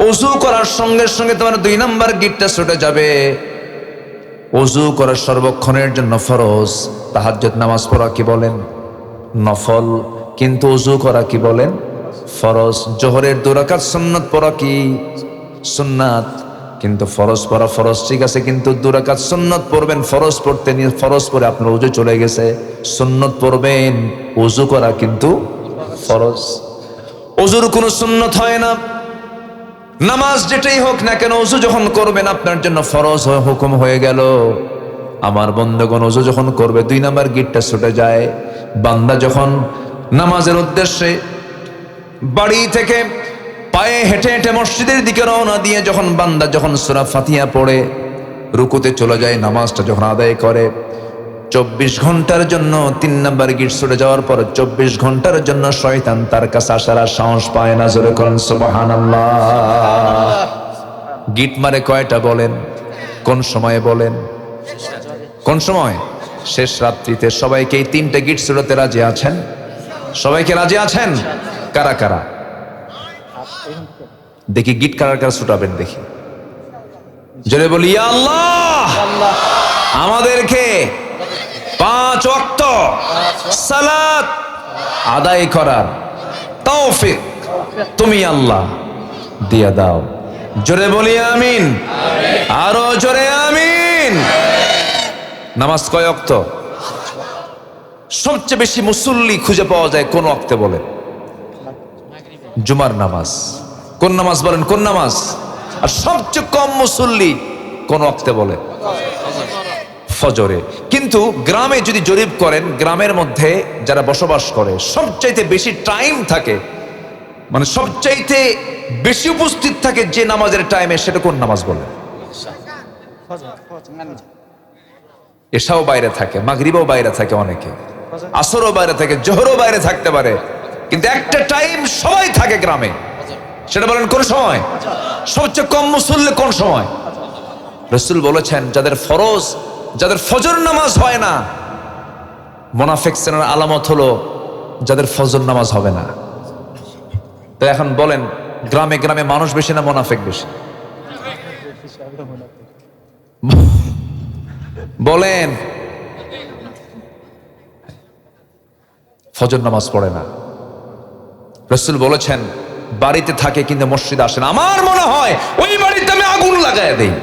ওযু করার সঙ্গে সঙ্গে তোমার 2 নাম্বার গিটটা ছুটে যাবে। ওযু করা সর্বক্ষণের জন্য ফরজ, তাহাজ্জুদ নামাজ পড়া কি বলেন নফল, কিন্তু ওযু করা কি বলেন ফরজ। জোহরের 2 রাকাত সুন্নাত পড়া কি সুন্নাত, কিন্তু ফরজ পড়া ফরজ, ঠিক আছে, কিন্তু 2 রাকাত সুন্নাত পড়বেন। ফরজ পড়তে নিয়ে ফরজ পড়ে আপনার ওযু চলে গেছে, সুন্নাত পড়বেন, ওযু করা কিন্তু ফরজ। ওযুর কোনো সুন্নাত হয় না, নামাজ যেটাই হোক না কেন, ওযু যখন করবেন আপনার জন্য ফরজ হুকুম হয়ে গেল। আমার বন্দেগণ ওযু যখন করবে, 2 নাম্বার গিটটা ছুটে যায়। বান্দা যখন নামাজের উদ্দেশ্যে বাড়ি থেকে পায়ে হেঁটে হেঁটে মসজিদের দিকে রওনা দিয়ে যখন বান্দা যখন সূরা ফাতিহা পড়ে রুকুতে চলে যায়, নামাজটা যখন আদায় করে, 24 ঘন্টার জন্য 3 নাম্বার গিট ছুটে যাওয়ার পর 24 ঘন্টার জন্য শয়তান তার কাছে আসার আর সাহস পায় না। জোরে করেন সুবহানাল্লাহ। গিট মারে কয়টা বলেন, কোন সময়ে বলেন, কোন সময়? শেষ রাত্রিতে। সবাইকে এই 3টে গিট ছুটাতে রাজি আছেন? সবাইকে রাজি আছেন? কারা কারা দেখি গিট কারা কারা ছুটাবেন দেখি, জোরে বলি ইয়া আল্লাহ। আমাদেরকে 5 ওয়াক্ত সালাত আদায় করার তৌফিক তুমি আল্লাহ দিয়া দাও। জোরে বলি আমিন, আরো জোরে আমিন। নামাজ কয় ওয়াক্ত? সবচেয়ে বেশি মুসল্লি খুঁজে পাওয়া যায় কোন ওয়াক্তে বলে? জুমার নামাজ। কোন নামাজ বলেন, কোন নামাজ? আর সবচেয়ে কম মুসল্লি কোন ওয়াক্তে বলে? ফজরে। কিন্তু গ্রামে যদি জরিপ করেন, গ্রামের মধ্যে যারা বসবাস করে সবচাইতে বেশি টাইম থাকে, মানে সবচাইতে বেশি উপস্থিত থাকে যে নামাজের টাইমে, সেটা কোন নামাজ বলে? এশাও বাইরে থাকে, মাগরিবও বাইরে থাকে, অনেকে আসরও বাইরে থাকে, জোহরও বাইরে থাকতে পারে, কিন্তু একটা টাইম সবাই থাকে গ্রামে, সেটা বলেন কোন সময়? সবচেয়ে কম মুসল্লি কোন সময়? রাসূল বলেছেন, যাদের ফরজ, যাদের ফজর নামাজ হয় না, মুনাফিকের আলামত হলো যাদের ফজর নামাজ হবে না। তো এখন বলেন, গ্রামে গ্রামে মানুষ বেশি না মুনাফিক বেশি? বলেন। ফজর নামাজ পড়ে না। রাসূল বলেছেন, বাড়িতে থাকে কিন্তু মসজিদে আসে না, আমার মনে হয় ওই বাড়িতে আমি আগুন লাগায় দেই।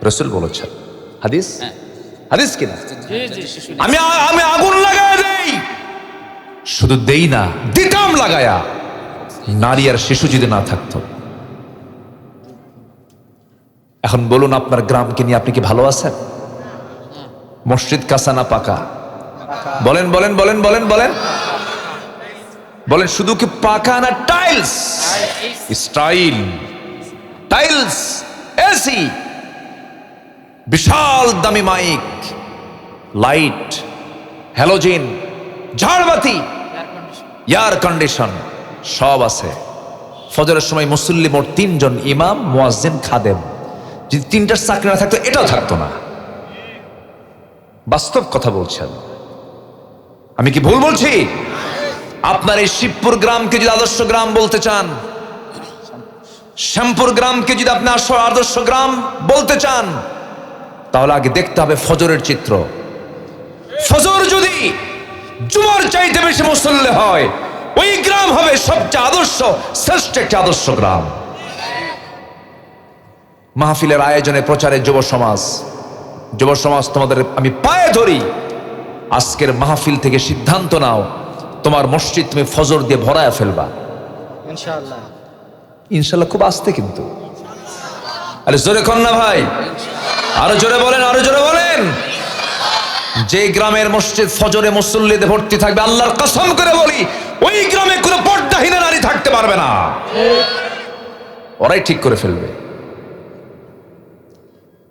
রাসূল বলেছেন, হাদিস, হাদিস কিনা, আমি আগুন লাগায় দেই। শুধু দেই না, দিতাম লাগায়া, নারী আর শিশু যদি না থাকতো। এখন বলুন, আপনার গ্রামকে নিয়ে আপনি কি ভালো আছেন? মসজিদ কাঁচা না পাকা? বলেন বলেন বলেন বলেন বলেন বলেন, শুধু কি পাকা না টাইলস? স্টাইল, টাইলস, এসি, বিশাল দামি মাইক, লাইট, হ্যালোজেন, ঝাড়বাতি, এয়ার কন্ডিশন সব আছে। ফজরের সময় মুসল্লি মোট 3 জন, ইমাম, মুয়াজ্জিন, খাদেম। যদি 3টার চাকরি না থাকতো, এটাও থাকতো না। বাস্তব কথা বলছেন, আমি কি ভুল বলছি? আপনার এই শিবপুর গ্রামকে যদি আদর্শ গ্রাম বলতে চান, শ্যামপুর গ্রামকে যদি আপনি আদর্শ গ্রাম বলতে চান, তাহলে আগে দেখতে হবে ফজরের চিত্র। ফজর যদি জুমার চাইতে বেশি মুসল্লি হয়, ওই গ্রাম হবে সবচেয়ে আদর্শ, শ্রেষ্ঠ একটি আদর্শ গ্রাম। মাহফিলের আয়োজনে প্রচারে যুব সমাজ তোমাদের আমি পায়ে ধরি, আজকের মাহফিল থেকে সিদ্ধান্ত নাও তোমার মসজিদ তুমি ফজর দিয়ে ভরায়া ফেলবা। ইনশাআল্লাহ। ইনশাল্লাহ খুব আস্তে কিন্তু, আরে জোরে কর না ভাই, আরো জোরে বলেন, আরো জোরে বলেন। যে গ্রামের মসজিদ ফজরে মুসল্লিতে ভর্তি থাকবে, আল্লাহর কসম করে বলি ওই গ্রামে কোনো পর্দাহীনা নারী থাকতে পারবে না, ওরাই ঠিক করে ফেলবে।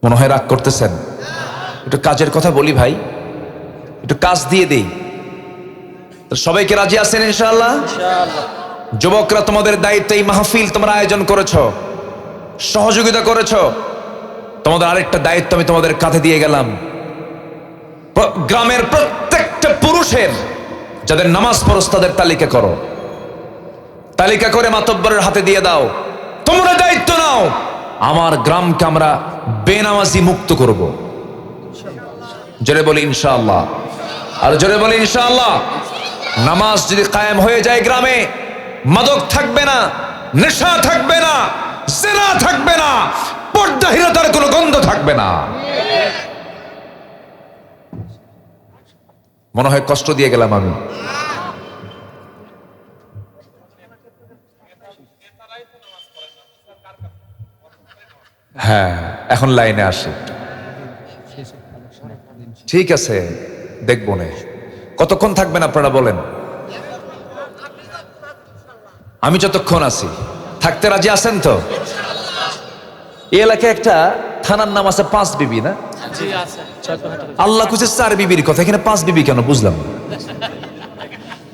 মনে হয় রাগ করতেছেন, একটু কাজের কথা বলি ভাই, একটু কাজ দিয়ে দেই। সবাইকে রাজি আছেন ইনশাআল্লাহ? ইনশাআল্লাহ। যুবকরা তোমাদের দায়িত্ব, এই মাহফিল তোমরা আয়োজন করেছ, সহযোগিতা করেছ, তোমাদের আরেকটা দায়িত্ব আমি তোমাদের কাঁধে দিয়ে গেলাম। গ্রামের প্রত্যেকটা পুরুষের যাদের নামাজ পড়ছ তাদের তালিকা করো, তালিকা করে মাতব্বরের হাতে দিয়ে দাও। তোমরা দায়িত্ব নাও, আমার গ্রামকে আমরা বেনামাজি মুক্ত করব। জোরে বলি ইনশাআল্লাহ, আর জোরে বলি ইনশাআল্লাহ। নামাজ যদি কায়েম হয়ে যায় গ্রামে, মাদক থাকবে না, নেশা থাকবে না, জিনা থাকবে না, পর্দাহীনতার কোনো গন্ধ থাকবে না। মনে হয় কষ্ট দিয়ে গেলাম আমি। হ্যাঁ, এখন লাইনে আসে। ঠিক আছে, দেখবো না। কতক্ষণ থাকবেন আপনারা বলেন? আমি যতক্ষণ আছি থাকতে রাজি আছেন তো? এই এলাকায় একটা থানার নাম আছে 5 বিবি, না? আল্লাহ কুছে 4 বিবির কথা, এখানে 5 বিবি কেন বুঝলাম না,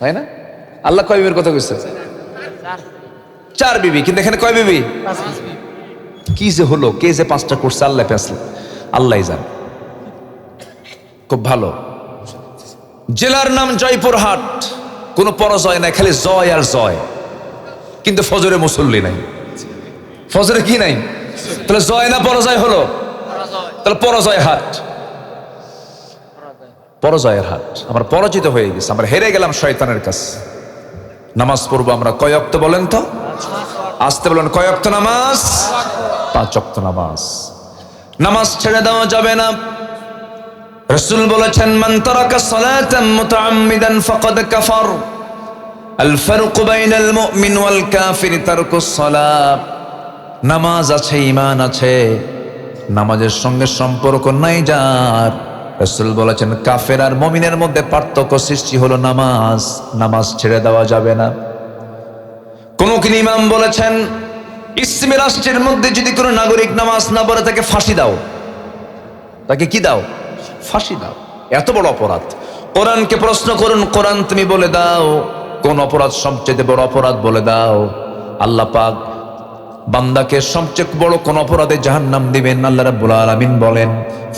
তাই না? আল্লাহ কয় বিবির কথা কইছে? 4 বিবি, কিন্তু এখানে কয় বিবি? কি যে হলো, কে যে 5টা করছে আল্লাহ ফেসলা, আল্লাহই জানে। খুব ভালো। জেলার নাম জয়পুরহাট, কোনো পরাজয় নাই, খালি জয় আর জয়, কিন্তু ফজরে মুসল্লি নাই। ফজরে কি নাই? তাহলে জয় না পরাজয় হলো? তাহলে পরাজয় হাট, পরাজয়ের হাট। আমরা পরাজিত হয়ে গেছি, আমরা হেরে গেলাম শয়তানের কাছে। নামাজ পড়বো আমরা কয় ওয়াক্ত বলেন তো? আসতে বলেন, কয় ওয়াক্ত নামাজ? 5 ওয়াক্ত নামাজ। নামাজ ছেড়ে দেওয়া যাবে না। রাসূল বলেছেন, মান তারাকা সালাতান মুতাআম্মিদান ফাকাদ কাফার। আল ফারকু বাইনাল মুমিন ওয়াল কাফির তারকুস সালাত। নামাজ আছে, ঈমান আছে, নামাজের সঙ্গে সম্পর্ক নাই যার, রাসূল বলেছেন কাফের আর মুমিনের মধ্যে পার্থক্য সৃষ্টি হলো নামাজ। নামাজ ছেড়ে দেওয়া যাবে না। কোন ইমাম বলেছেন, ইসলামী রাষ্ট্রের মধ্যে যদি কোনো নাগরিক নামাজ না পড়ে তাকে ফাঁসি দাও। তাকে কি দাও? ফাঁসি দাও। এত বড় অপরাধ। কোরআনকে প্রশ্ন করুন, কোরআন তুমি বলে দাও কোন অপরাধ সবচেয়ে বড় অপরাধ, বলে দাও। আল্লাহ পাক বান্দাকে সবচেয়ে বড় কোন অপরাধে জাহান্নাম দিবেন? আল্লাহ রাব্বুল আলামিন বলেন,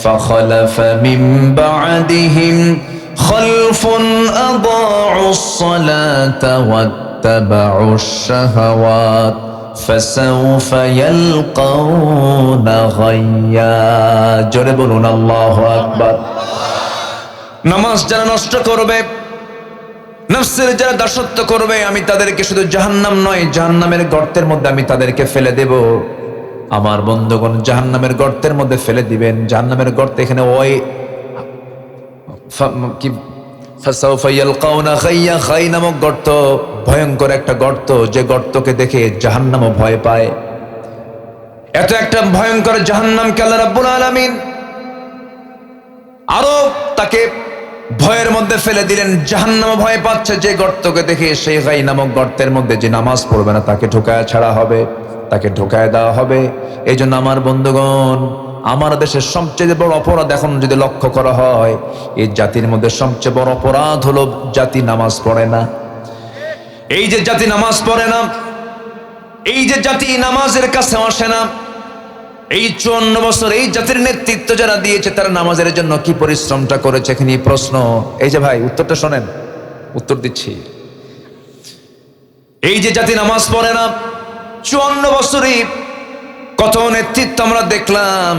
ফাখালাফা মিন বা'দিহিম খালফুন আদাউস সালাতা ওয়াত্তাবাউশ শাহাওয়াত ফাসাউফা ইয়ালকাউনা গায়্যা। জোরে বলুন আল্লাহু আকবার। নামাজ যারা নষ্ট করবে, নফসের যারা দাসত্ব করবে, আমি তাদেরকে শুধু জাহান্নাম নয়, জাহান্নামের গর্তের মধ্যে আমি তাদেরকে ফেলে দেব। আমার বন্ধুগণ, জাহান্নামের গর্তের মধ্যে ফেলে দিবেন। জাহান্নামের গর্ত এখানে ওই কি ফাসাউফা ইয়ালকাউনা গায়্যা, গায় নামক গর্ত, ভয়ঙ্কর একটা গর্ত, যে গর্তকে দেখে জাহান্নামও ভয় পায়। এত একটা ভয়ঙ্কর জাহান্নামকে আল্লাহ রাব্বুল আলামিন আরো তাকে ভয়ের মধ্যে ফেলে দিলেন। জাহান্নাম ভয় পাচ্ছে যে গর্তকে দেখে, সেই গায় নামক গর্তের মধ্যে যে নামাজ পড়বে না তাকে ঢোকায় ছাড়া হবে, তাকে ঢোকায় দেওয়া হবে। এই জন্য আমার বন্ধুগণ, আমার দেশের সবচেয়ে বড় অপরাধ এখন যদি লক্ষ্য করা হয়, এই জাতির মধ্যে সবচেয়ে বড় অপরাধ হলো জাতি নামাজ পড়ে না। এই যে জাতি নামাজ পড়ে না, এই যে জাতি নামাজের কাছে আসে না, এই 54 বছর এই জাতির নেতৃত্ব যারা দিয়েছে তারা নামাজের জন্য কি পরিশ্রমটা করেছে, এখানে প্রশ্ন। এই যে ভাই উত্তরটা শোনেন, উত্তর দিচ্ছি। এই যে জাতি নামাজ পড়ে না, 54 বছরই কত নেতৃত্ব আমরা দেখলাম,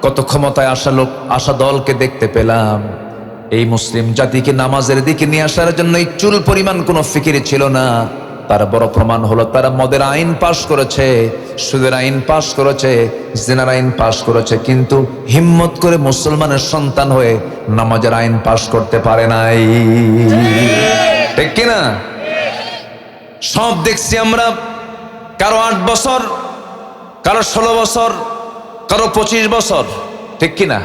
কত ক্ষমতায় আসা লোক, আসা দলকে দেখতে পেলাম। এই মুসলিম জাতিকে নামাজের দিকে নিয়ে আসার জন্য এই চুল পরিমাণ কোনো ফিকির ছিল না। তার বড় প্রমাণ হলো তারা মদের আইন পাশ করেছে, সুদের আইন পাশ করেছে, জিনার আইন পাশ করেছে, কিন্তু হিম্মত করে মুসলমানের সন্তান হয়ে নামাজের আইন পাশ করতে পারে নাই। ঠিক কিনা? সব দেখছি আমরা, কারো 8 বছর, কারো 16 বছর, কারো 25 বছর। ঠিক কিনা?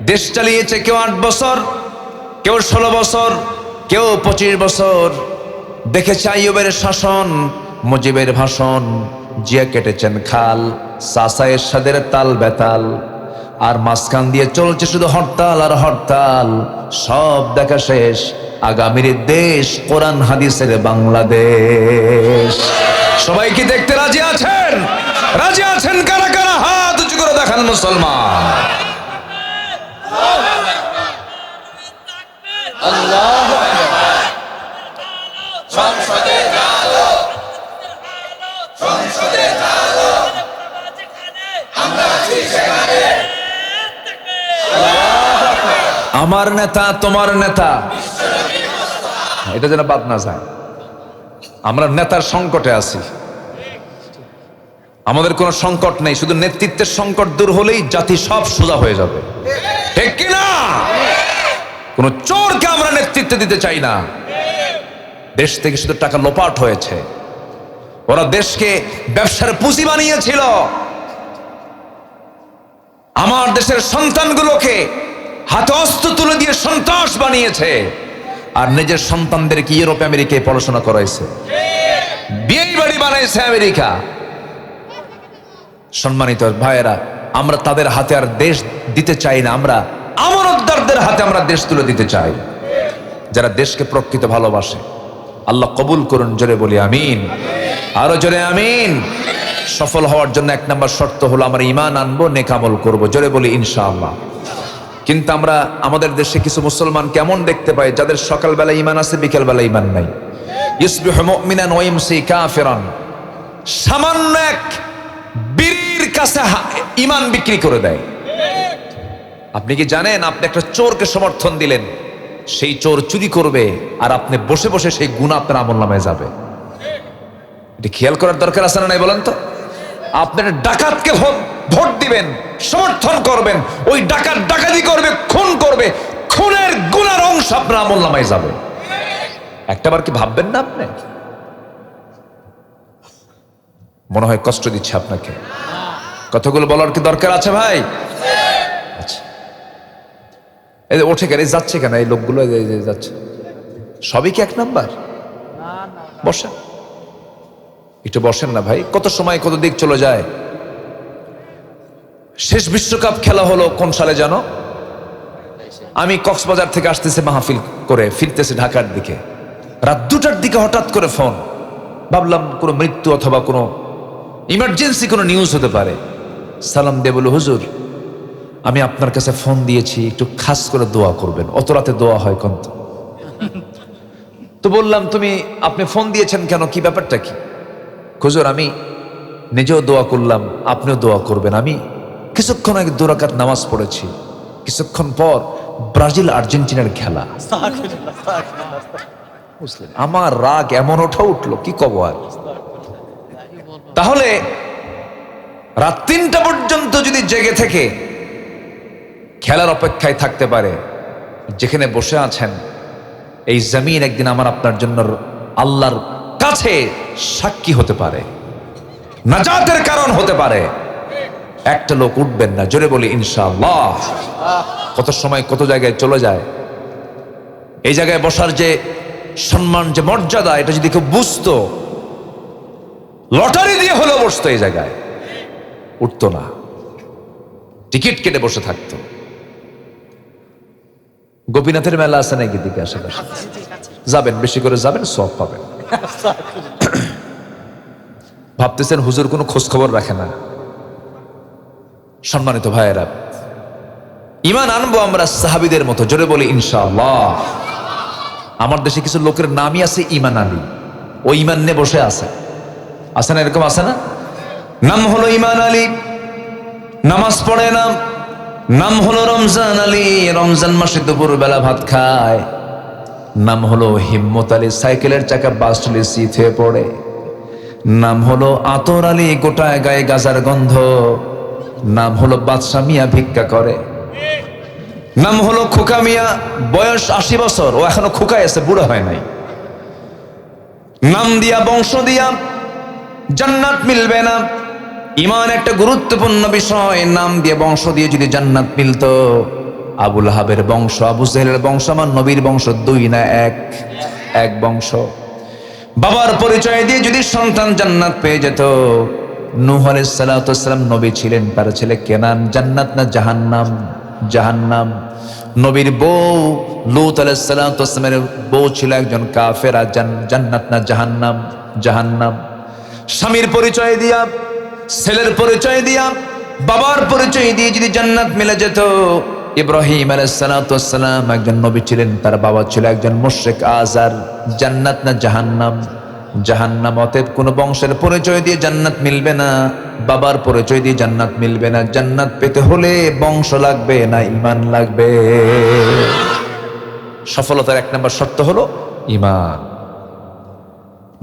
দেশ চালিয়েছে কেউ 8 বছর, কেউ 16 বছর, কেউ 25 বছর। দেখেছে আইয়ুবের শাসন, মুজিবের ভাষণ, জিয়া কেটেছেন খাল, চাচা এরশাদের তাল বেতাল, আর মাঝখান দিয়ে চলছে শুধু হরতাল আর হরতাল। সব দেখা শেষ, আগামীর দেশ কোরআন হাদিসের বাংলাদেশ। সবাই কি দেখতে রাজি আছেন? রাজি আছেন কারা কারা? হাত উঁচু করে দেখান মুসলমান। আল্লাহু আকবার। সংসদে যাও, সংসদে যাও, আমরা আছি সেখানে। আমার নেতা তোমার নেতা, এটা যেন বাদ না যায়। আমরা নেতার সংকটে আছি, আমাদের কোনো সংকট নেই, শুধু নেতৃত্বের সংকট দূর হলেই জাতি সব সোজা হয়ে যাবে। ঠিক কিনা? কোন চোরকে আমরা নেতৃত্ব দিতে চাই না। দেশ থেকে শুধু টাকা লোপাট হয়েছে, ওরা দেশকে ব্যবসার পুঁজি বানিয়েছিল। আমার দেশের সন্তানগুলোকে হাতে অস্ত্র তুলে দিয়ে সন্ত্রাস বানিয়েছে, আর নিজের সন্তানদেরকে ইউরোপ আমেরিকায় পড়াশোনা করাইছে, বিয়ে বাড়ি বানাইছে আমেরিকা। সম্মানিত ভাইয়েরা, আমরা তাদের হাতে আর দেশ দিতে চাই না, আমরা আমানতদারদের হাতে আমরা দেশ তুলে দিতে চাই, যারা দেশকে প্রকৃত ভালোবাসে। আল্লাহ কবুল করুন, জোরে বলি আমিন, আরো জোরে আমিন। সফল হওয়ার জন্য 1 নম্বর শর্ত হলো আমরা ঈমান আনবো, নেক আমল করবো, জোরে বলি ইনশাআল্লাহ। কিন্তু আমরা আমাদের দেশে কিছু মুসলমান কেমন দেখতে পাই, যাদের সকালবেলা ঈমান আছে, বিকেলবেলা ঈমান নাই। ইসবিহু মুমিনান ওয়া ইমসি কাফিরান। সামান্য এক বিড়ির কাছে ঈমান বিক্রি করে দেয়। আপনি কি জানেন, আপনি একটা চোরকে সমর্থন দিলেন, সেই চোর চুরি করবে, আর আপনি বসে বসে সেই গুনাহ আপনার আমলনামায় যাবে। এটা খেয়াল করার দরকার আছে না নাই বলেন তো? আপনার ডাকাতকে ভোট দিবেন, সমর্থন করবেন, ওই ডাকাত ডাকাতি করবে, খুন করবে, খুনের গুনার অংশ আপনার আমলনামায় যাবে। একটাবার কি ভাববেন না আপনি? মনে হয় কষ্ট দিচ্ছে আপনাকে। কথাগুলো বলার কি দরকার আছে ভাই? আচ্ছা, এই যে ওঠে কেন, যাচ্ছে কেন এই লোকগুলো, যাচ্ছে সবই কি 1 নাম্বার? বসেন, একটু বসেন না ভাই, কত সময় কত দিক চলে যায়। শেষ বিশ্বকাপ খেলা হলো কোন সালে জানো? আমি কক্সবাজার থেকে আসতেছি মাহফিল করে, ফিরতেছি ঢাকার দিকে, রাত 2টার দিকে হঠাৎ করে ফোন। ভাবলাম কোনো মৃত্যু অথবা কোনো ইমার্জেন্সি কোনো নিউজ হতে পারে। সালাম দিয়ে বলে, হুজুর আমি আপনার কাছে ফোন দিয়েছি, একটু খাস করে দোয়া করবেন। অত রাতে দোয়া হয় কোন? তো বললাম, আপনি ফোন দিয়েছেন কেন, কি ব্যাপারটা কি? হুজুর আমি নিজেও দোয়া করলাম, আপনিও দোয়া করবেন। আমি কিছুক্ষণ আগে 2 রাকাত নামাজ পড়েছি, কিছুক্ষণ পর ব্রাজিল আর্জেন্টিনার খেলা। আমার রাগ এমন উঠলো, কি কব আর। তাহলে রাত 3টা পর্যন্ত যদি জেগে থেকে খেলার অপেক্ষায় থাকতে পারে, যেখানে বসে আছেন এই জমিন একদিন আমার আপনার জন্য আল্লাহর কাছে সাক্ষী হতে পারে, নাজাতের কারণ হতে পারে। একটা লোক উঠবেন না, জোরে বলি ইনশাআল্লাহ। কত সময় কত জায়গায় চলে যায়। এই জায়গায় বসার যে সম্মান, যে মর্যাদা, এটা যদি কেউ বুঝতো, লটারি দিয়ে হলেও বসতো, এই জায়গায় উঠতো না, টিকিট কেটে বসে থাকতো। গোপীনাথের মেলা আছে নাকি দিকে আশেপাশে? যাবেন, বেশি করে যাবেন, সব পাবেন। ভাবতেছেন হুজুর কোনো খোঁজ খবর রাখে না। সম্মানিত ভাইয়েরা, ঈমান আনবো আমরা সাহাবীদের মতো, জোরে বলি ইনশাআল্লাহ। আমার দেশে কিছু লোকের নামই আছে ঈমান আলী, ও ঈমান নিয়ে বসে আছে না? এরকম আছে না? নাম হলো ঈমান আলী, নামাজ পড়ে না। নাম হলো রমজান আলী, রমজান মাসে দুপুর বেলা ভাত খায়। নাম হলো হিম্মত আলী, সাইকেলের চাকা বাস্টলি সিথ হয়ে পড়ে। নাম হলো আতর আলী, গোটায় গায়ে গাজার গন্ধ। নাম হলো বাদশা মিয়া, ভিক্ষা করে। নাম হলো খোকা মিয়া, বয়স 80 বছর, ও এখনো খোকায় আছে, বুড়ো হয় নাই। নাম দিয়া বংশ দিয়া জান্নাত মিলবে না। ইমান একটা গুরুত্বপূর্ণ বিষয়। নাম দিয়ে বংশ দিয়ে যদি জান্নাত মিলতো, আবুল হাবের বংশ, আবু জেহেলের বংশ আমার নবীর বংশ 2 না 1? এক বংশ। বাবার পরিচয় দিয়ে যদি সন্তান জান্নাত পেয়ে যেত, নূহ আলাইহিস সালাতু ওয়াস সালাম নবী ছিলেন, তার ছেলে কেনান, জান্নাত না জাহান্নাম? জাহান্নাম। নবীর বউ লূত আলাইহিস সালাতু ওয়াস সালামের বউ ছিল একজন কাফেরা, জান্নাত না জাহান্নাম? জাহান্নাম। স্বামীর পরিচয় দিয়া, ছেলের পরিচয় দিয়া, বাবার পরিচয় দিয়ে যদি জান্নাত মিলে যেত, ইব্রাহিম আলাইহিস সালাতু ওয়াস সালাম একজন নবী ছিলেন, তার বাবা ছিল একজন মুশরিক আযার, জান্নাত না জাহান্নাম? জাহান্নাম। অতএব কোন বংশের পরিচয় দিয়ে জান্নাত মিলবে না, বাবার পরিচয় দিয়ে জান্নাত মিলবে না। জান্নাত পেতে হলে বংশ লাগবে না ঈমান লাগবে? সফলতার 1 নম্বর শর্ত হলো ঈমান।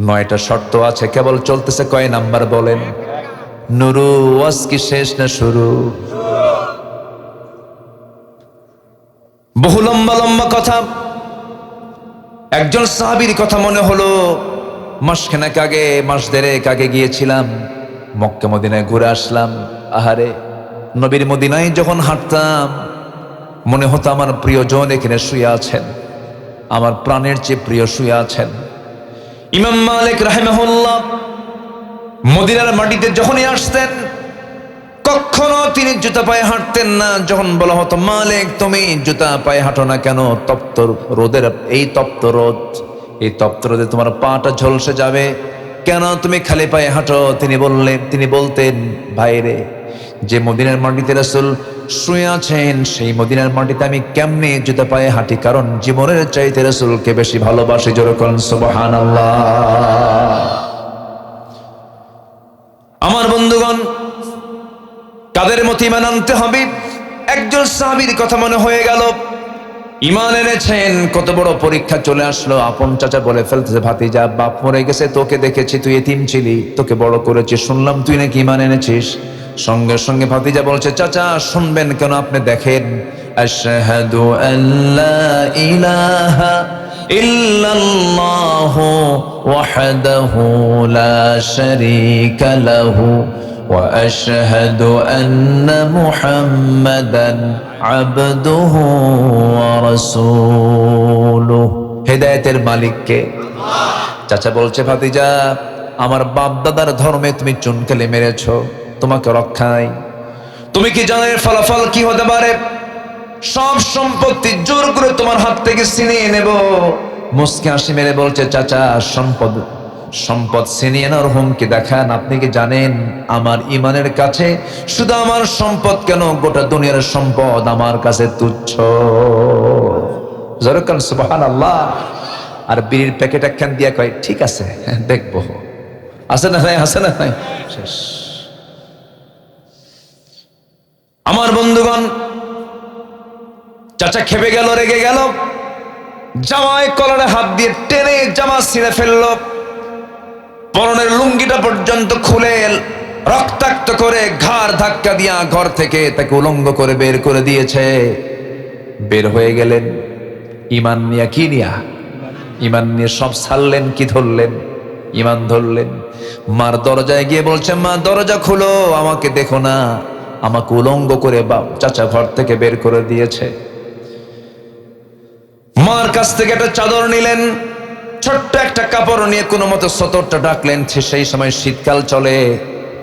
9টা শর্ত আছে, কেবল চলতেছে কয় নাম্বার বলেন? নুরু, ওয়াজ কি শেষ না শুরু? বহু লম্বা লম্বা কথা। একজন সাহাবীর কথা মনে হলো, মাসখানেক আগে, মাস 1.5 আগে গিয়েছিলাম মক্কা মদিনায়, ঘুরে আসলাম। আহারে, নবীর মদিনায় যখন হাঁটতাম মনে হতো আমার প্রিয়জন এখানে শুয়ে আছেন, আমার প্রাণের চেয়ে প্রিয় শুয়ে আছেন। ইমাম মালিক রাহিমাহুল্লাহ মদিনার মাটিতে যখনই আসতেন, কখনো তিনি জুতা পায়ে হাঁটতেন না। যখন বলা হতো, মালিক তুমি জুতা পায়ে হাঁটো না কেন? তপ্ত রোদের, এই তপ্ত রোদ, এই তপ্ত রোদে তোমার পাটা ঝলসে যাবে, কেন তুমি খালি পায়ে হাঁটো? তিনি বলতেন, ভাইরে, যে মদিনার মাটিতে রাসূল শুয়ে আছেন, সেই মদিনার মাটিতে আমি কেমনে জুতা পায়ে হাঁটি? কারণ জীবনের চাইতে রাসূলকে বেশি ভালোবাসি। জোরে বলেন সুবহানাল্লাহ। আমার বন্ধুগণ, কাদের মতো ঈমান আনতে হবে? একজন সাহাবীর কথা মনে হয়ে গেল, ঈমান এনেছেন, কত বড় পরীক্ষা চলে আসলো। আপন চাচা বলে ফেলতেছে, ভাতিজা, বাপ মরে গেছে, তোকে দেখেছি, তুই এতিম ছিলি, তোকে বড় করেছি, শুনলাম তুই নাকি ঈমান এনেছিস। সঙ্গে সঙ্গে ভাতিজা বলছে, চাচা শুনবেন কেন, আপনি দেখেন। আশহাদু আল্লা ইলাহা ইল্লাল্লাহু ওয়াহদাহু লা শারীকা লাহু وأشهد أن محمدا عبده ورسوله। হেদায়েতের মালিক কে? চাচা বলছে, ভাতিজা, আমার বাপ দাদার ধর্মে তুমি চুনকালি মেরেছো, তোমাকে রক্ষা নাই। তুমি কি জানো এর ফলাফল কি হতে পারে? সব সম্পত্তি জোর করে তোমার হাত থেকে ছিনিয়ে নেব। মুস্কি হাসি মেরে বলছে, চাচা, সম্পদ ছিনিয়ে নেওয়ার হুমকি দেখান। আপনি কি জানেন আমার ঈমানের কাছে শুধু আমার সম্পদ কেন, গোটা দুনিয়ার সম্পদ আমার কাছে তুচ্ছ। জোরকান সুবহানাল্লাহ। আর বিড়ির প্যাকেট একখান দিয়া কয়, ঠিক আছে দেখবো, আছে না ভাই, আছে না ভাই, শেষ। আমার বন্ধুগণ, চাচা খেপে গেল, রেগে গেল, জামায় কলারে হাত দিয়ে টেনে জামা ছিঁড়ে ফেললো, পরনের লুঙ্গিটা পর্যন্ত খুলে রক্তাক্ত করে ঘাড় ধাক্কা দিয়া ঘর থেকে তাকে উলঙ্গ করে বের করে দিয়েছে। বের হয়ে গেলেন ঈমান নিয়া। কি নিয়া? ঈমান নিয়ে। সব ছাড়লেন, কি ধরলেন? ঈমান ধরলেন। মার দরজায় গিয়ে বলছে, মা দরজা খুলো, আমাকে দেখো না, আমাকে উলঙ্গ করে চাচা ঘর থেকে বের করে দিয়েছে। মার কাছ থেকে একটা চাদর নিলেন, ছোট্ট একটা কাপড় নিয়ে কোনো মতো সতরটা ডাকলেন। সেই সময় শীতকাল চলে,